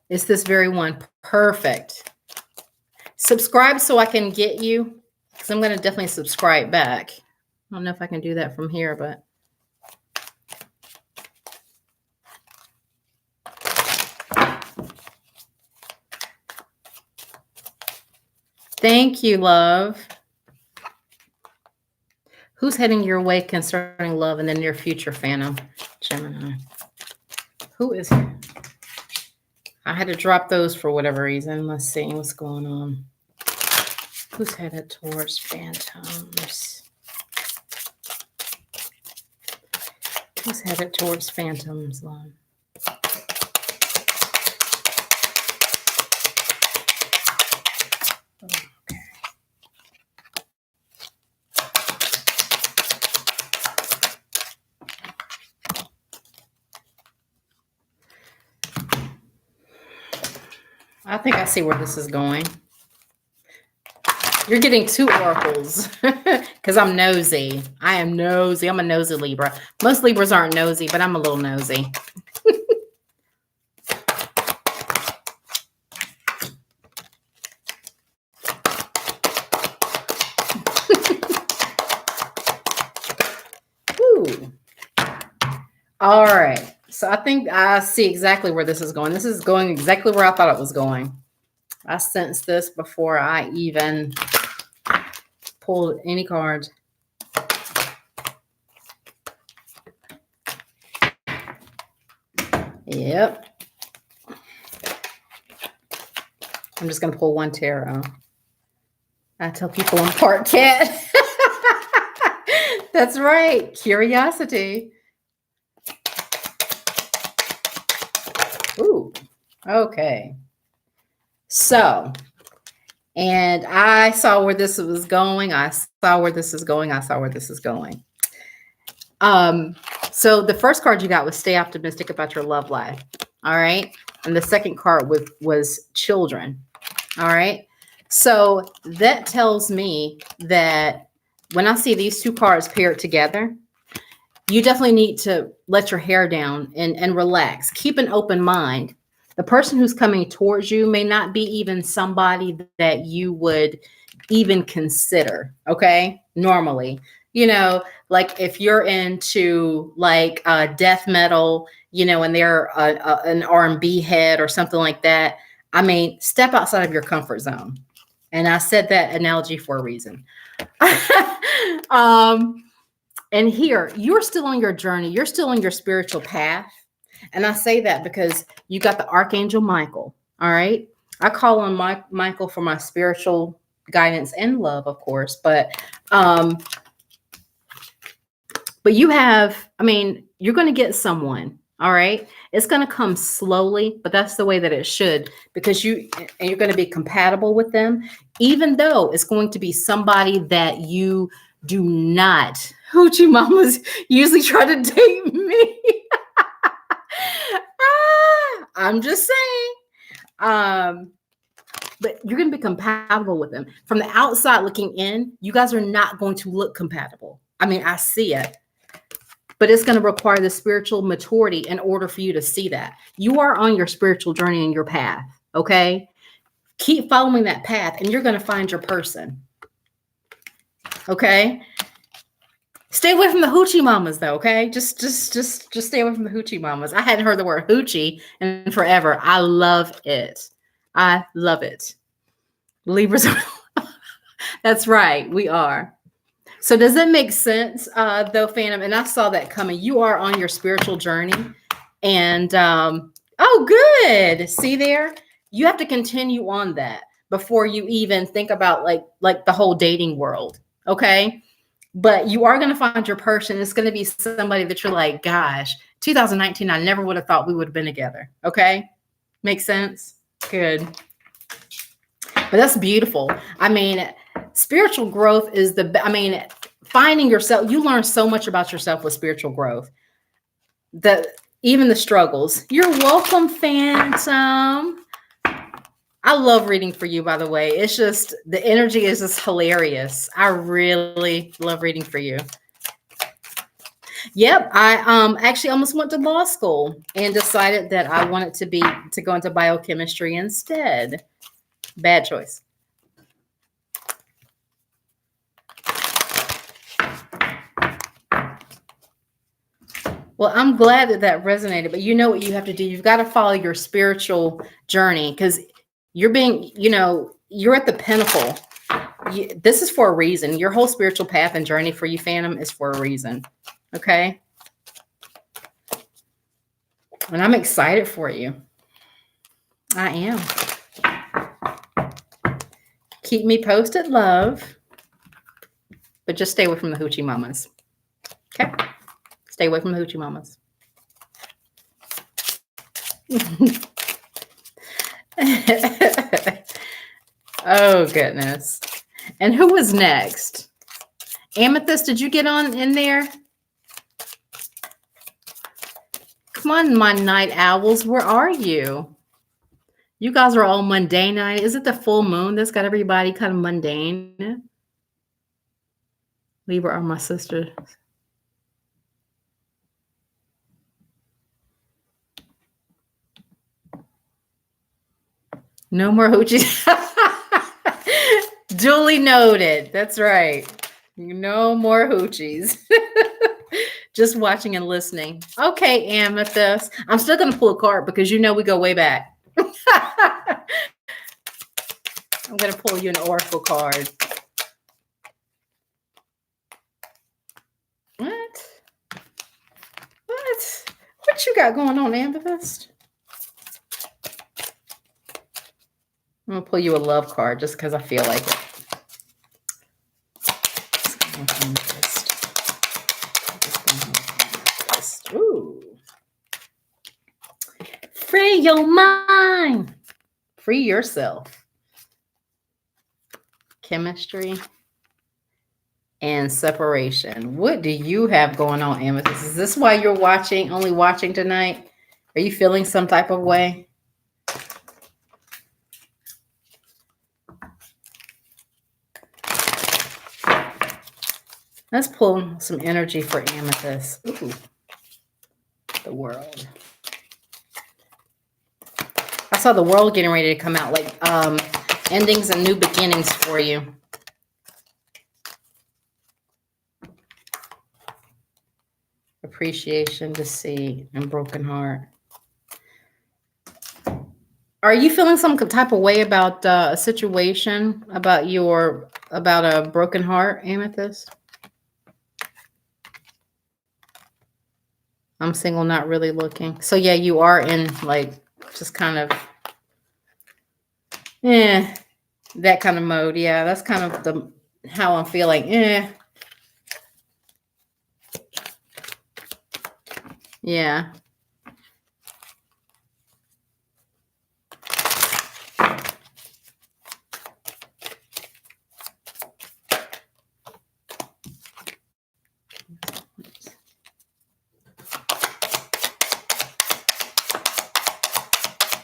It's this very one. Perfect. Subscribe so I can get you, because I'm going to definitely subscribe back. I don't know if I can do that from here, but. Thank you, love. Who's heading your way concerning love in the near future, Phantom? Gemini. Who is it? I had to drop those for whatever reason. Let's see what's going on. Who's headed towards phantoms? Who's headed towards phantoms, love? I think I see where this is going. You're getting two oracles because I'm nosy. I am nosy. I'm a nosy Libra. Most Libras aren't nosy, but I'm a little nosy. Ooh. All right. So I think I see exactly where this is going. This is going exactly where I thought it was going. I sensed this before I even pulled any cards. Yep. I'm just going to pull one tarot. I tell people I'm part cat. That's right. Curiosity. Ooh. Okay. So, and I saw where this was going. I saw where this is going. I saw where this is going. So the first card you got was stay optimistic about your love life. All right. And the second card was children. All right. So that tells me that when I see these two cards paired together, you definitely need to let your hair down and relax. Keep an open mind. The person who's coming towards you may not be even somebody that you would even consider, okay? Normally. You know, like if you're into like death metal, you know, and they're an R&B head or something like that. I mean, step outside of your comfort zone. And I said that analogy for a reason. um, and here, you're still on your journey. You're still on your spiritual path. And I say that because you got the Archangel Michael. All right. I call on Michael for my spiritual guidance and love, of course. But you have, I mean, you're going to get someone. All right. It's going to come slowly, but that's the way that it should, because you're going to be compatible with them, even though it's going to be somebody that you do not. Hoochie mamas usually try to date me. I'm just saying. But you're going to be compatible with them. From the outside looking in, you guys are not going to look compatible. I mean, I see it. But it's going to require the spiritual maturity in order for you to see that. You are on your spiritual journey and your path, okay? Keep following that path and you're going to find your person, okay? Stay away from the hoochie mamas though, okay? Just stay away from the hoochie mamas. I hadn't heard the word hoochie in forever. I love it. I love it. Libras are, that's right, we are. So does that make sense, though, Phantom? And I saw that coming. You are on your spiritual journey. And, oh, good. See there? You have to continue on that before you even think about like the whole dating world. Okay. But you are going to find your person. It's going to be somebody that you're like, gosh, 2019, I never would have thought we would have been together. Okay. Makes sense? Good. But that's beautiful. I mean, spiritual growth is finding yourself. You learn so much about yourself with spiritual growth. Even the struggles. You're welcome, Phantom. I love reading for you, by the way. It's just, the energy is just hilarious. I really love reading for you. Yep, I actually almost went to law school and decided that I wanted to go into biochemistry instead. Bad choice. Well, I'm glad that resonated, but you know what you have to do. You've got to follow your spiritual journey because you're at the pinnacle. This is for a reason. Your whole spiritual path and journey for you, Phantom, is for a reason. Okay? And I'm excited for you. I am. Keep me posted, love. But just stay away from the hoochie mamas. Okay? Stay away from the hoochie mamas. Oh, goodness. And who was next? Amethyst, did you get on in there? Come on, my night owls. Where are you? You guys are all mundane night. Is it the full moon that's got everybody kind of mundane? Libra are my sisters. No more hoochies. Duly noted. That's right. No more hoochies. Just watching and listening. Okay, Amethyst. I'm still going to pull a card because you know we go way back. I'm going to pull you an oracle card. What? What you got going on, Amethyst? I'm going to pull you a love card just because I feel like it. Ooh. Free your mind. Free yourself. Chemistry and separation. What do you have going on, Amethyst? Is this why you're only watching tonight? Are you feeling some type of way? Let's pull some energy for Amethyst. Ooh. The world. I saw the world getting ready to come out, like endings and new beginnings for you. appreciation, deceit, and broken heart. Are you feeling some type of way about a situation, about a broken heart, Amethyst? I'm single, not really looking. So yeah, you are in like just kind of that kind of mode. Yeah, that's kind of how I'm feeling. Yeah.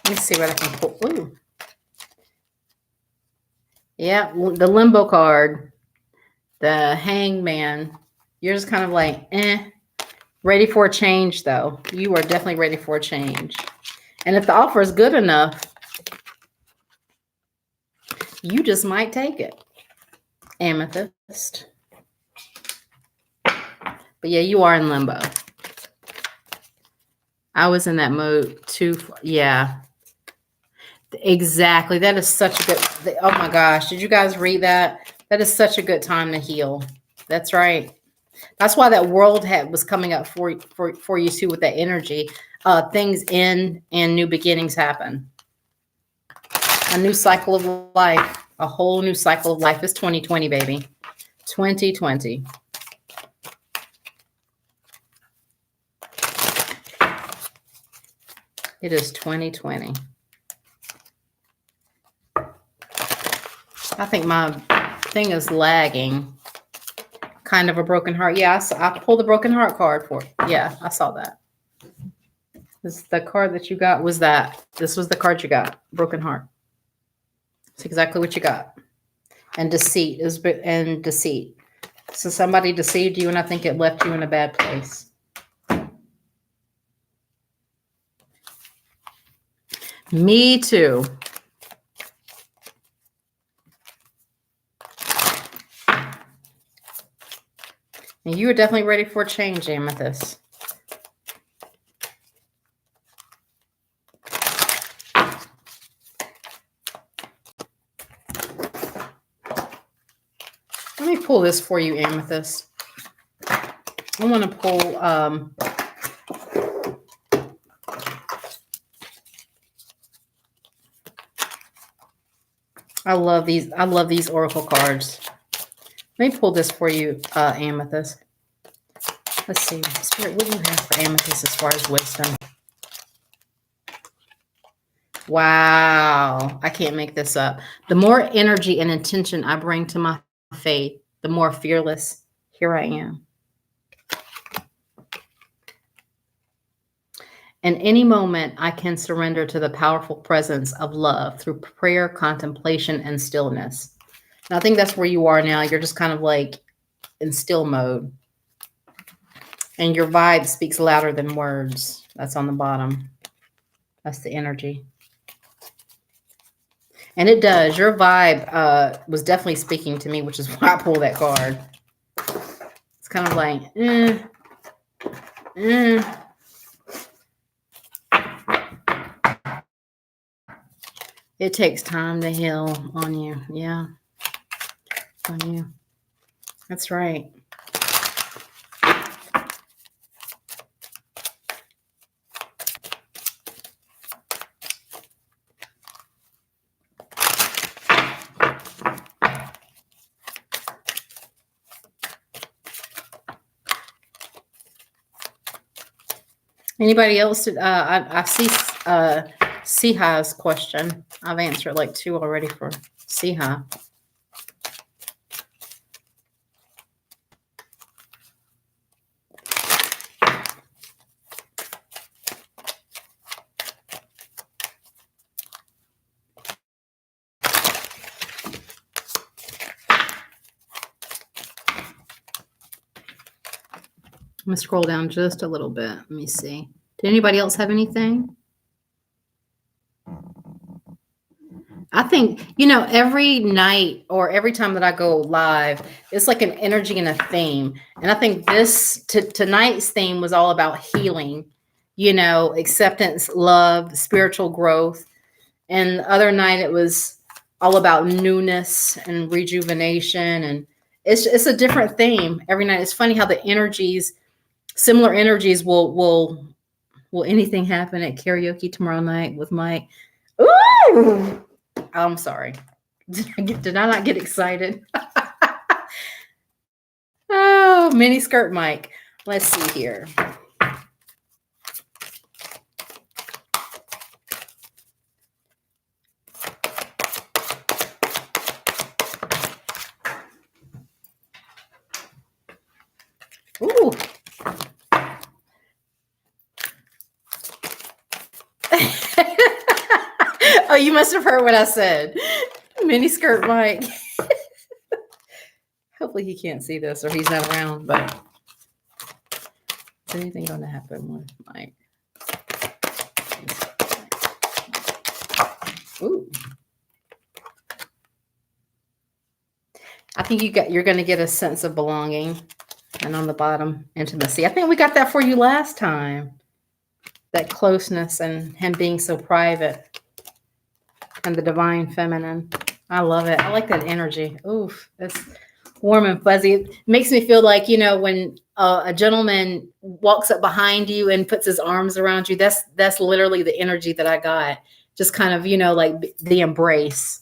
Let me see what I can pull. Ooh. Yeah, the limbo card, the hangman. You're just kind of like, ready for a change, though. You are definitely ready for a change. And if the offer is good enough, you just might take it, Amethyst. But yeah, you are in limbo. I was in that mode too. Yeah, exactly. That is such a good. Oh my gosh, did you guys read that? That is such a good time to heal. That's right. That's why that world was coming up for you too with that energy. Things end and new beginnings happen. A new cycle of life. A whole new cycle of life. It's 2020, baby. 2020. It is 2020. I think my thing is lagging. Kind of a broken heart. Yeah, I pulled the broken heart card for it. Yeah, I saw that. The card that you got was that. This was the card you got. Broken heart. It's exactly what you got. And deceit and deceit. So somebody deceived you, and I think it left you in a bad place. Me too. And you are definitely ready for a change, Amethyst. Let me pull this for you, Amethyst. I want to pull I love these oracle cards. Let me pull this for you, Amethyst. Let's see. Spirit, what do you have for Amethyst as far as wisdom? Wow. I can't make this up. The more energy and intention I bring to my faith, the more fearless here I am. In any moment, I can surrender to the powerful presence of love through prayer, contemplation, and stillness. And I think that's where you are now. You're just kind of like in still mode. And your vibe speaks louder than words. That's on the bottom. That's the energy. And it does. Your vibe was definitely speaking to me, which is why I pulled that card. It's kind of like, It takes time to heal on you. Yeah. On you. That's right. Anybody else? I see Siha's question. I've answered like 2 already for Siha. I'm going to scroll down just a little bit. Let me see. Did anybody else have anything? I think, every night or every time that I go live, it's like an energy and a theme. And I think tonight's theme was all about healing, acceptance, love, spiritual growth. And the other night it was all about newness and rejuvenation. And it's a different theme every night. It's funny how the similar energies will anything happen at karaoke tomorrow night with Mike? Ooh! I'm sorry. Did I not get excited? Oh, mini skirt Mike. Let's see here. Ooh. Oh, you must have heard what I said. Mini skirt Mike. Hopefully he can't see this or he's not around, but is anything going to happen with Mike? Ooh. I think you're going to get a sense of belonging. And on the bottom, intimacy. I think we got that for you last time. That closeness and him being so private. And the divine feminine. I love it. I like that energy. Oof. That's warm and fuzzy. It makes me feel like, when a gentleman walks up behind you and puts his arms around you, that's literally the energy that I got. Just kind of, like the embrace.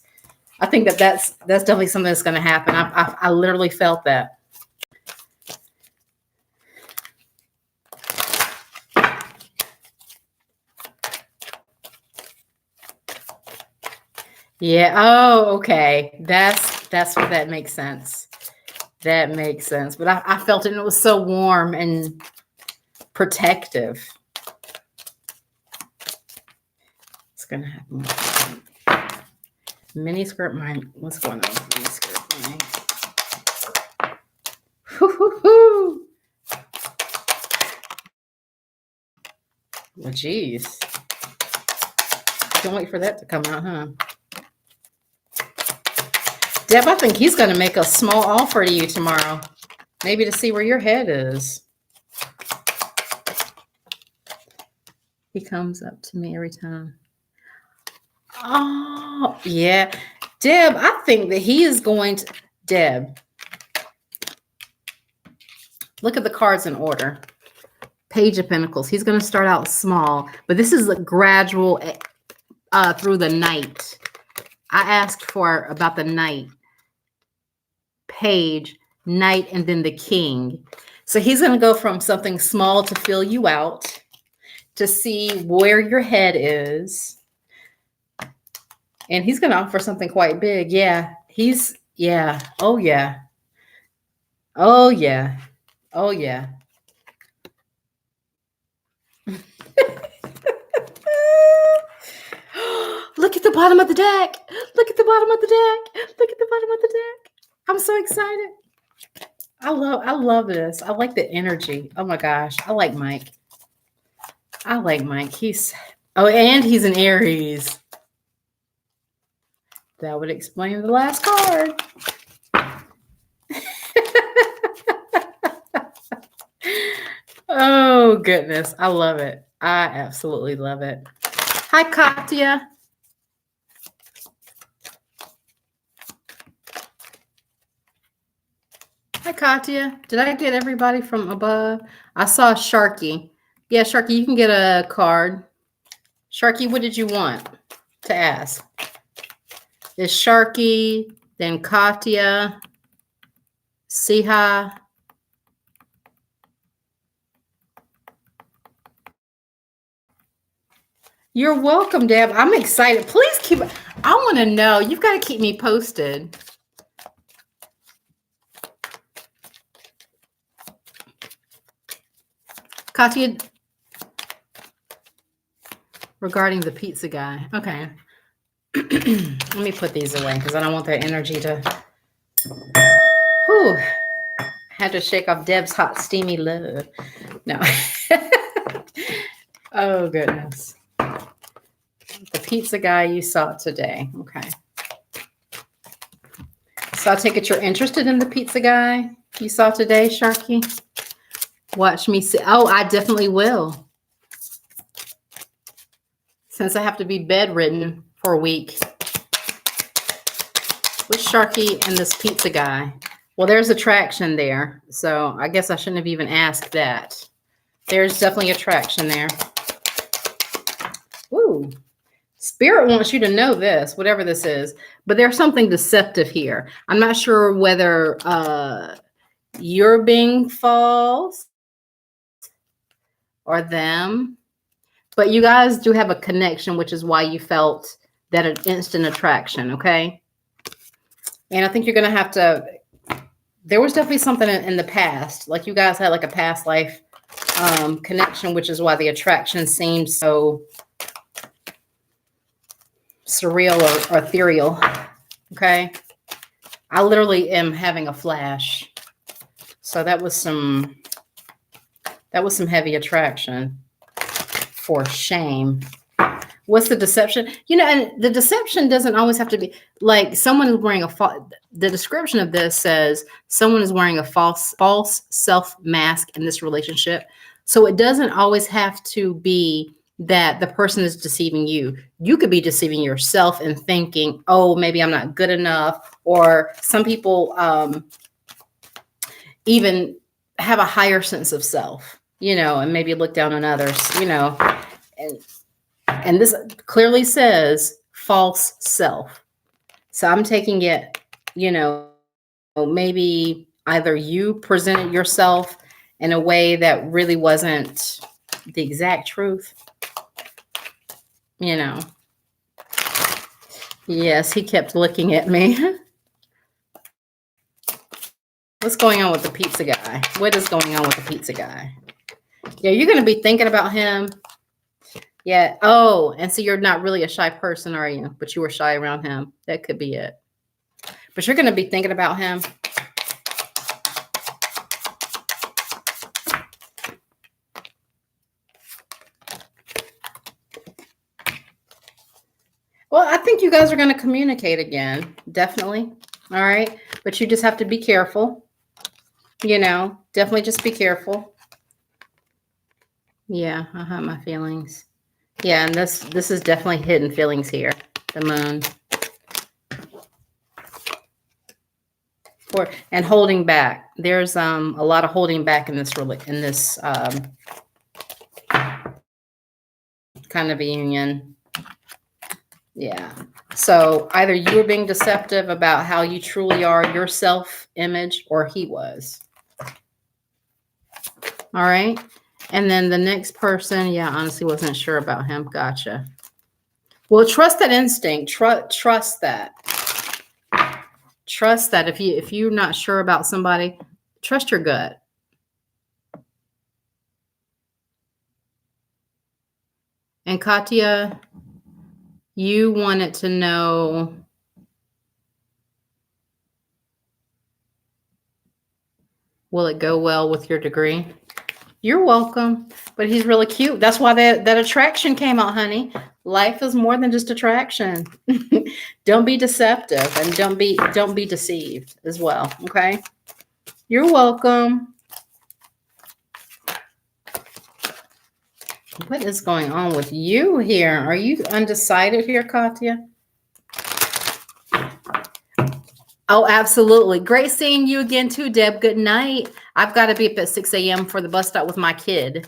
I think that's definitely something that's going to happen. I literally felt that. Yeah. Oh, okay. That's what that makes sense. That makes sense. But I felt it, and it was so warm and protective. It's gonna happen. Mini skirt mine. What's going on with mini skirt mine? Hoo-hoo-hoo. Well, geez. Can't wait for that to come out, huh? Deb, I think he's going to make a small offer to you tomorrow. Maybe to see where your head is. He comes up to me every time. Oh, yeah. Deb, I think that he is going to... Deb. Look at the cards in order. Page of Pentacles. He's going to start out small. But this is a gradual through the night. I asked for about the Knight, Page, Knight, and then the King. So he's going to go from something small to fill you out, to see where your head is. And he's going to offer something quite big. Yeah. Yeah. Oh, yeah. Oh, yeah. Oh, yeah. Look at the bottom of the deck. Look at the bottom of the deck. Look at the bottom of the deck. I'm so excited. I love this. I like the energy. Oh my gosh. I like Mike. And he's an Aries. That would explain the last card. Oh goodness. I love it. I absolutely love it. Hi, Katya. Hi, Katya. Did I get everybody from above? I saw Sharky. Yeah, Sharky, you can get a card. Sharky, what did you want to ask? There's Sharky, then Katya, Siha. You're welcome, Deb. I'm excited. Please I want to know. You've got to keep me posted. Katya, regarding the pizza guy. Okay. Let me put these away because I don't want that energy to... Whew. Had to shake off Deb's hot, steamy love. No. Oh, goodness. The pizza guy you saw today. Okay. So I take it you're interested in the pizza guy you saw today, Sharky? Watch me see. Oh, I definitely will. Since I have to be bedridden for a week. With Sharky and this pizza guy. Well, there's attraction there. So I guess I shouldn't have even asked that. There's definitely attraction there. Ooh. Spirit wants you to know this, whatever this is. But there's something deceptive here. I'm not sure whether you're being false or them. But you guys do have a connection, which is why you felt that an instant attraction, okay? And I think you're going to have to, there was definitely something in the past. Like you guys had like a past life connection, which is why the attraction seems so surreal or ethereal, okay? I literally am having a flash. So that was some heavy attraction. For shame. What's the deception? You know, and the deception doesn't always have to be like someone is wearing the description of this says someone is wearing a false self mask in this relationship. So it doesn't always have to be that the person is deceiving you. You could be deceiving yourself and thinking, oh, maybe I'm not good enough. Or some people even have a higher sense of self. You know, and maybe look down on others, you know, and this clearly says false self. So I'm taking it, you know, maybe either you presented yourself in a way that really wasn't the exact truth, you know. Yes, he kept looking at me. What's going on with the pizza guy? What is going on with the pizza guy? Yeah, you're going to be thinking about him. Yeah. Oh, and so you're not really a shy person, are you? But you were shy around him. That could be it. But you're going to be thinking about him. Well, I think you guys are going to communicate again. Definitely. All right. But you just have to be careful. You know, definitely just be careful. Yeah, I have my feelings. Yeah, and this is definitely hidden feelings here. The moon. And holding back. There's a lot of holding back in this kind of a union. Yeah. So either you were being deceptive about how you truly are, your self-image, or he was. All right. And then the next person, yeah, honestly wasn't sure about him. Gotcha. Well, trust that instinct. Trust that. Trust that if you're not sure about somebody, trust your gut. And Katya, you wanted to know, will it go well with your degree? You're welcome. But he's really cute. That's why that attraction came out, honey. Life is more than just attraction. Don't be deceptive and don't be deceived as well. Okay. You're welcome. What is going on with you here? Are you undecided here, Katya? Oh, absolutely. Great seeing you again too, Deb. Good night. I've got to be up at 6 a.m. for the bus stop with my kid.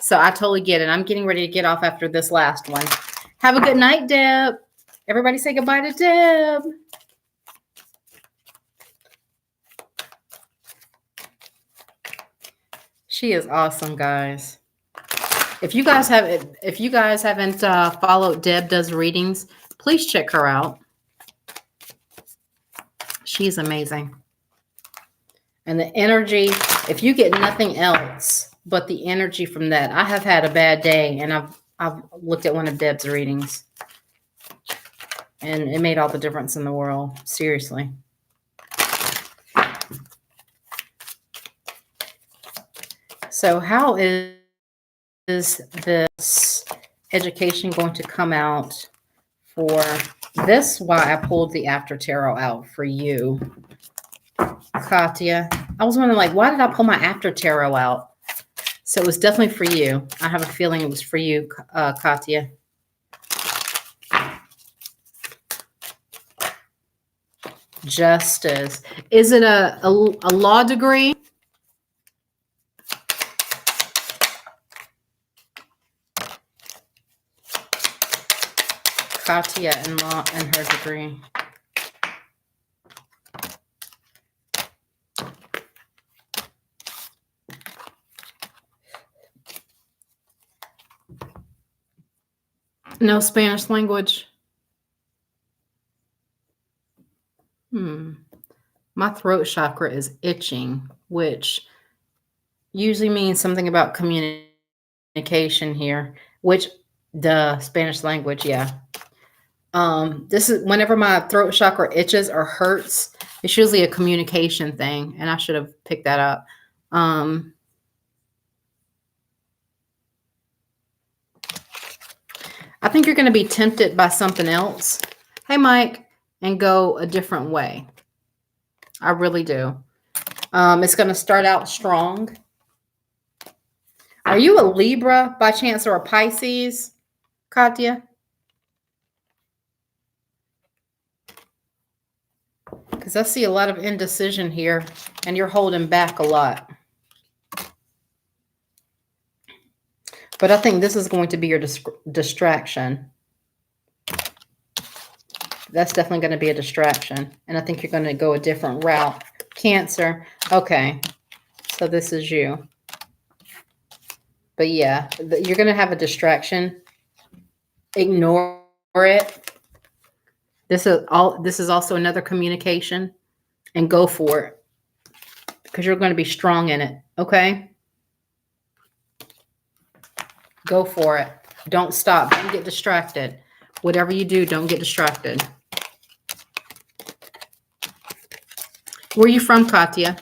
So I totally get it. I'm getting ready to get off after this last one. Have a good night, Deb. Everybody say goodbye to Deb. She is awesome, guys. If you guys haven't followed Deb Does Readings, please check her out. She's amazing. And the energy, if you get nothing else but the energy from that. I have had a bad day, and I've looked at one of Deb's readings, and it made all the difference in the world. Seriously. So how is this education going to come out for this, why I pulled the After Tarot out for you, Katya. I was wondering, like, why did I pull my After Tarot out? So it was definitely for you. I have a feeling it was for you, Katya. Justice. Is it a law degree? Katya and law and her degree. No Spanish language. My throat chakra is itching, which usually means something about communication here, which the Spanish language, yeah. This is whenever my throat chakra itches or hurts, it's usually a communication thing, and I should have picked that up. I think you're going to be tempted by something else. Hey, Mike, and go a different way. I really do. It's going to start out strong. Are you a Libra by chance or a Pisces, Katya? Because I see a lot of indecision here, and you're holding back a lot. But I think this is going to be your distraction. That's definitely going to be a distraction. And I think you're going to go a different route. Cancer. Okay. So this is you. But yeah, you're going to have a distraction. Ignore it. This is also another communication. And go for it. Because you're going to be strong in it. Okay? Go for it. Don't stop. Don't get distracted. Whatever you do, don't get distracted. Where are you from, Katya?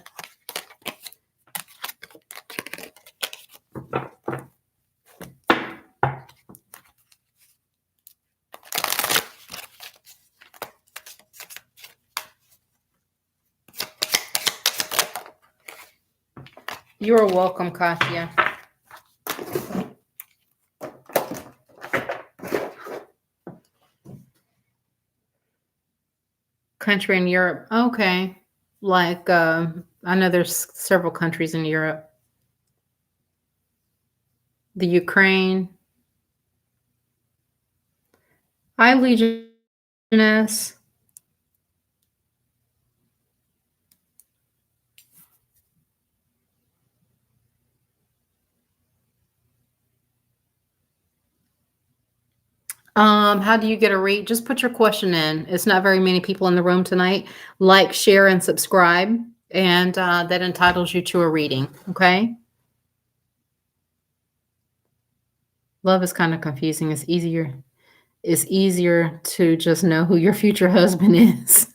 You're welcome, Katya. Country in Europe. Okay. Like, I know there's several countries in Europe. The Ukraine. Hi, Legioness. How do you get a read? Just put your question in. It's not very many people in the room tonight. Like, share, and subscribe. And that entitles you to a reading. Okay? Love is kind of confusing. It's easier to just know who your future husband is.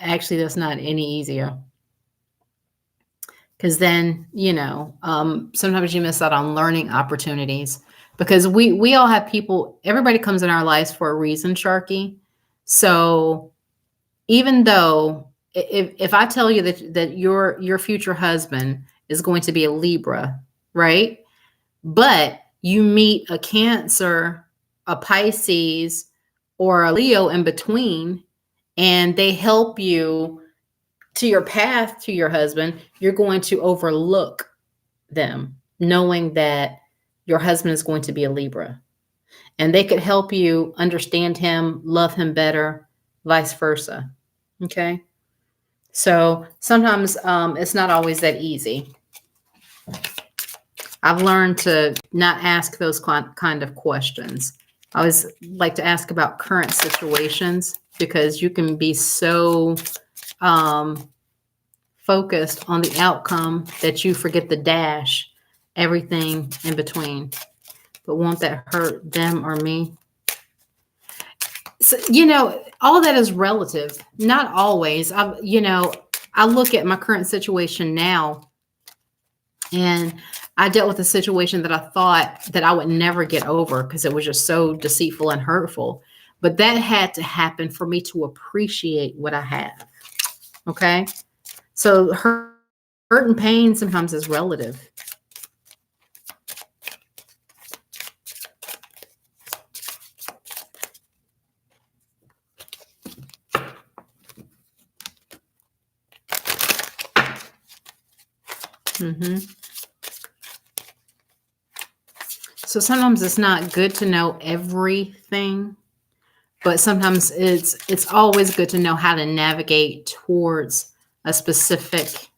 Actually, that's not any easier. Because then, sometimes you miss out on learning opportunities. Because we all have people, everybody comes in our lives for a reason, Sharky. So even though, if I tell you that your future husband is going to be a Libra, right? But you meet a Cancer, a Pisces, or a Leo in between, and they help you to your path to your husband, you're going to overlook them, knowing that your husband is going to be a Libra. And they could help you understand him, love him better, vice versa. Okay? So sometimes it's not always that easy. I've learned to not ask those kind of questions. I always like to ask about current situations because you can be so focused on the outcome that you forget the dash, everything in between. But won't that hurt them or me? So, all that is relative. Not always. I look at my current situation now, and I dealt with a situation that I thought that I would never get over because it was just so deceitful and hurtful. But that had to happen for me to appreciate what I have. Okay. So hurt and pain sometimes is relative. So sometimes it's not good to know everything, but sometimes it's always good to know how to navigate towards a specific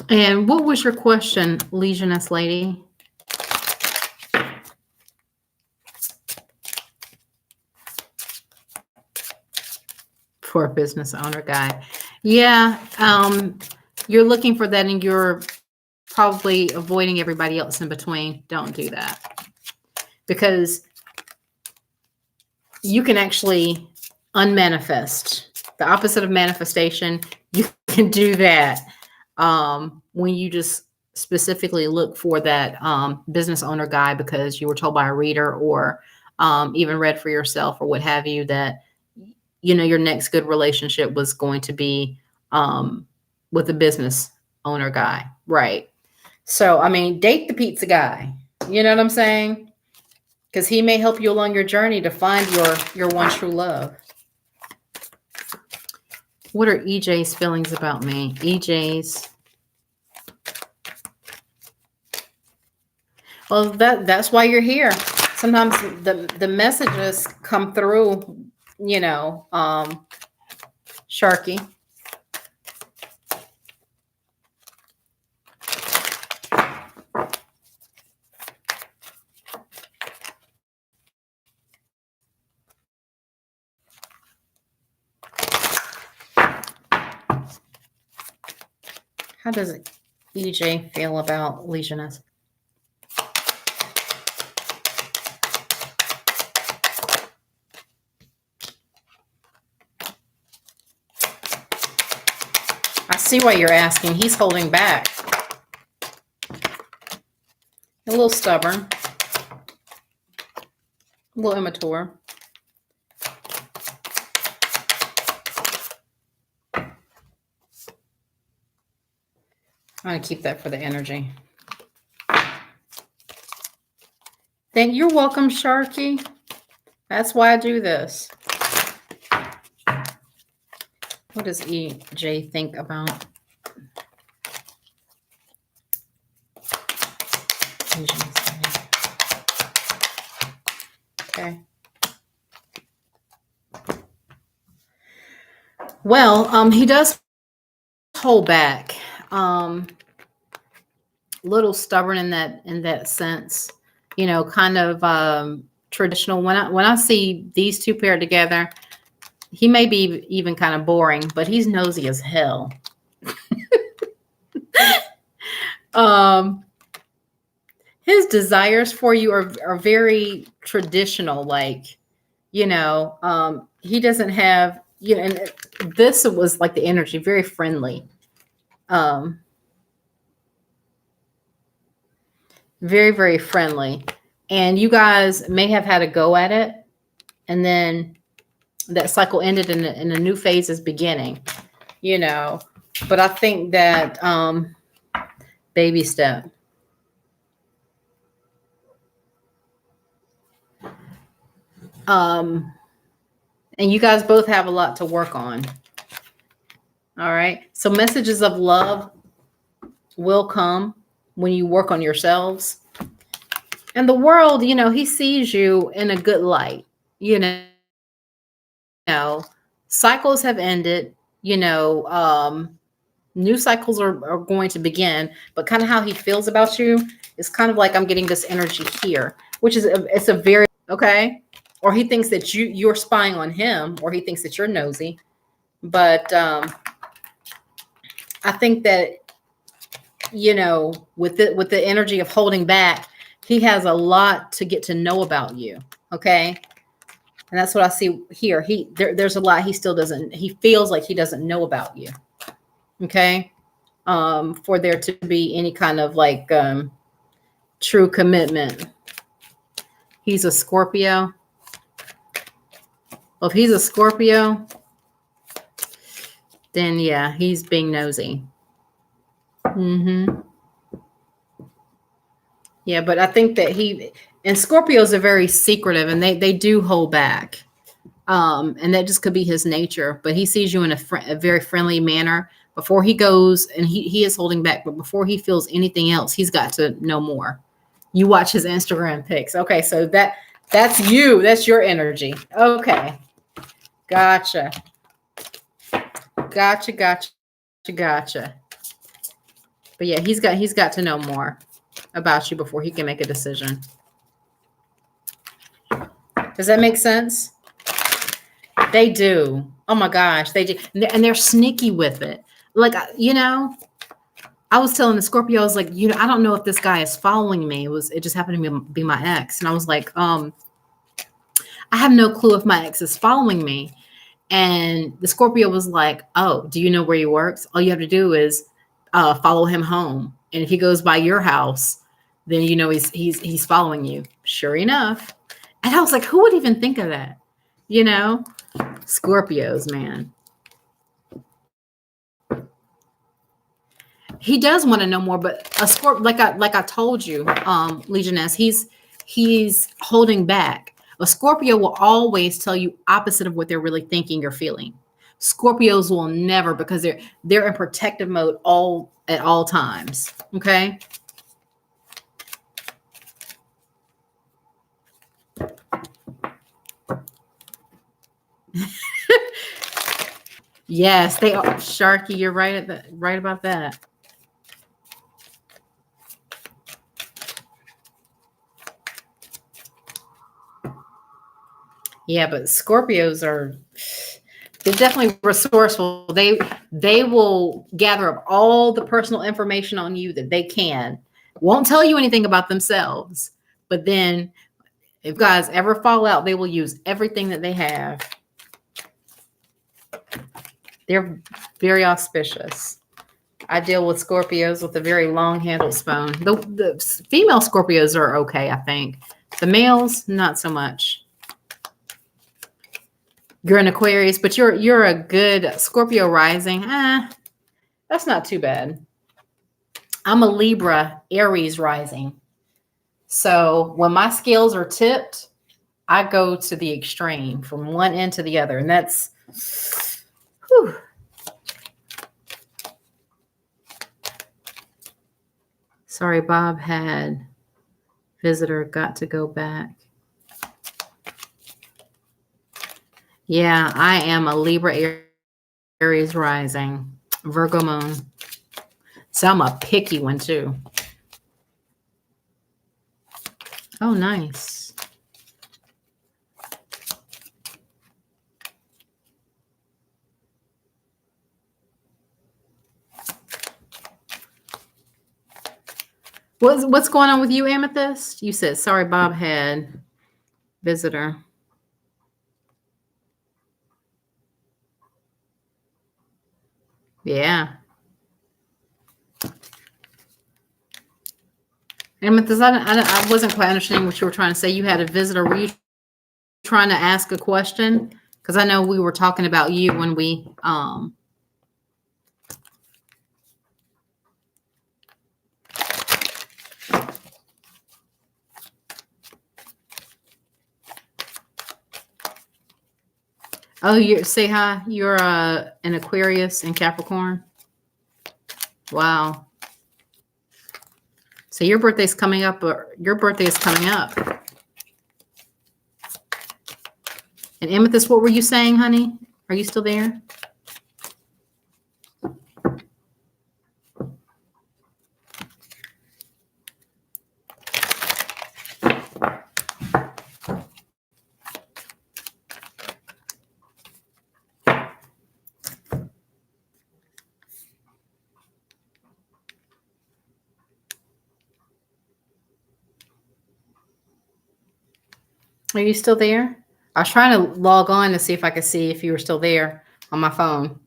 And what was your question, Legioness lady? For a business owner guy. Yeah, you're looking for that and you're probably avoiding everybody else in between. Don't do that. Because you can actually unmanifest. The opposite of manifestation, you can do that when you just specifically look for that business owner guy because you were told by a reader or even read for yourself or what have you that, you know, your next good relationship was going to be with a business owner guy. Right. So, I mean, date the pizza guy. You know what I'm saying? Because he may help you along your journey to find your one true love. What are EJ's feelings about me? EJ's. Well, that's why you're here. Sometimes the messages come through, you know, Sharky. How does EJ feel about Legioness? I see why you're asking. He's holding back. A little stubborn. A little immature. I'm going to keep that for the energy. You're welcome, Sharky. That's why I do this. What does EJ think about? Okay. Well, he does hold back. Little stubborn in that sense, you know, kind of traditional. When I see these two paired together, he may be even kind of boring, but he's nosy as hell. His desires for you are very traditional, like, you know, he doesn't have, you know, and this was like the energy, very friendly. Very, very friendly. And you guys may have had a go at it. And then that cycle ended and a new phase is beginning, you know. But I think that baby step. And you guys both have a lot to work on. All right. So messages of love will come when you work on yourselves. And the world, you know, he sees you in a good light. You know, cycles have ended, you know, new cycles are going to begin, but kind of how he feels about you is kind of like I'm getting this energy here, which is it's a very okay. Or he thinks that you're spying on him, or he thinks that you're nosy. But I think that with the energy of holding back, he has a lot to get to know about you. Okay. And that's what I see here. There's a lot he feels like he doesn't know about you. Okay. For there to be any kind of like true commitment. He's a Scorpio. Well, if he's a Scorpio, then yeah, he's being nosy. Yeah, but I think that and Scorpios are very secretive, and they do hold back. And that just could be his nature, but he sees you in a very friendly manner before he goes, and he is holding back, but before he feels anything else, he's got to know more. You watch his Instagram pics. Okay, so that's you. That's your energy. Okay. Gotcha. Gotcha. But yeah, he's got to know more about you before he can make a decision. Does that make sense? They do. Oh my gosh, they do. And they're sneaky with it. Like, I was telling the Scorpio, I was like, I don't know if this guy is following me. It just happened to be my ex. And I was like, I have no clue if my ex is following me. And the Scorpio was like, oh, do you know where he works? All you have to do is follow him home. And if he goes by your house, then he's following you. Sure enough. And I was like, who would even think of that? Scorpios, man. He does want to know more, but a Scorpio, like I told you, Legioness, he's holding back. A Scorpio will always tell you opposite of what they're really thinking or feeling. Scorpios will never, because they're in protective mode at all times. Okay. Yes, they are. Sharky, you're right about that. Yeah, but Scorpios they're definitely resourceful. They will gather up all the personal information on you that they can. Won't tell you anything about themselves. But then if guys ever fall out, they will use everything that they have. They're very auspicious. I deal with Scorpios with a very long-handled spoon. The female Scorpios are okay, I think. The males, not so much. You're an Aquarius, but you're a good Scorpio rising. That's not too bad. I'm a Libra Aries rising. So when my scales are tipped, I go to the extreme from one end to the other. And that's, whew. Sorry, Bob had visitor, got to go back. Yeah, I am a Libra Aries rising, Virgo moon. So I'm a picky one too. Oh, nice. What's going on with you, Amethyst? You said, sorry, Bob had visitor. Yeah. Amethyst, I wasn't quite understanding what you were trying to say. You had a visitor. Were you trying to ask a question? Because I know we were talking about you when we Oh, say hi. You're an Aquarius and Capricorn. Wow. So your birthday's coming up, or your birthday is coming up. And Amethyst, what were you saying, honey? Are you still there? Are you still there? I was trying to log on to see if I could see if you were still there on my phone.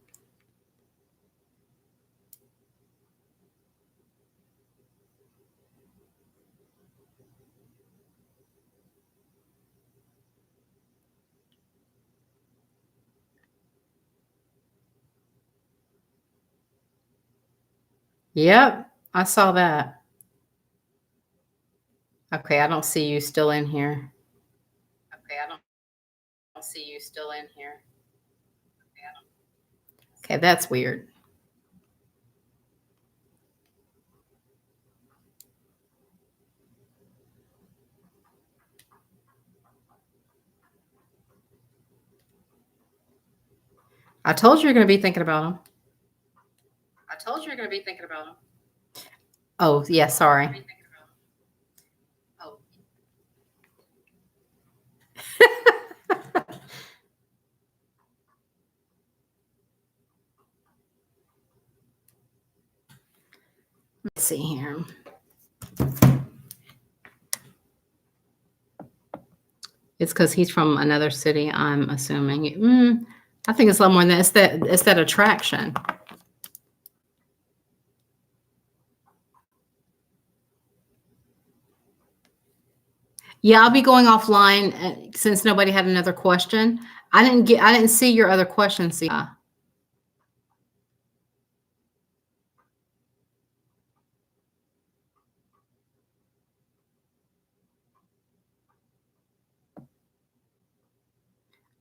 Yep, I saw that. Okay, I don't see you still in here. Okay, I don't see you still in here. Okay, that's weird. I told you you're going to be thinking about them. I told you you're going to be thinking about them. Oh, yeah, sorry. Oh. Let's see here. It's because he's from another city, I'm assuming. I think it's a lot more than that. It's that attraction. Yeah, I'll be going offline since nobody had another question. I didn't see your other question, Sia.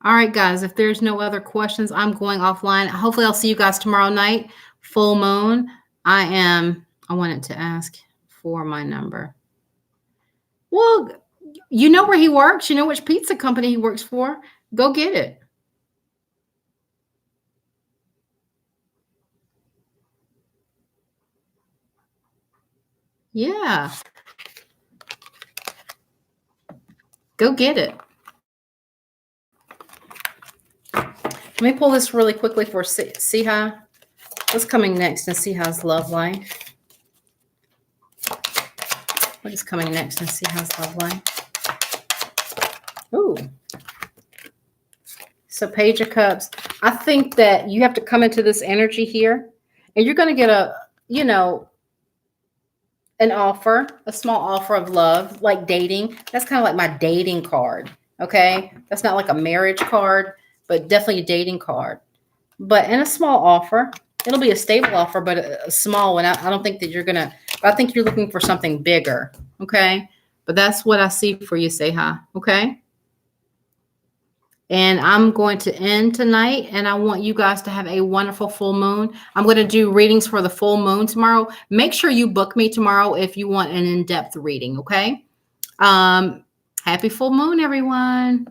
All right, guys, if there's no other questions, I'm going offline. Hopefully I'll see you guys tomorrow night. Full moon. I wanted to ask for my number. Well, you know where he works. You know which pizza company he works for. Go get it. Yeah. Go get it. Let me pull this really quickly for Siha. What's coming next in Siha's love life? What is coming next in Siha's love life? Ooh. So Page of Cups. I think that you have to come into this energy here, and you're going to get an offer, a small offer of love, like dating. That's kind of like my dating card. Okay. That's not like a marriage card, but definitely a dating card. But in a small offer, it'll be a stable offer, but a small one. I don't think that you're going to, I think you're looking for something bigger. Okay. But that's what I see for you, Seha. Okay. And I'm going to end tonight, and I want you guys to have a wonderful full moon. I'm going to do readings for the full moon tomorrow. Make sure you book me tomorrow if you want an in-depth reading, okay? Happy full moon, everyone.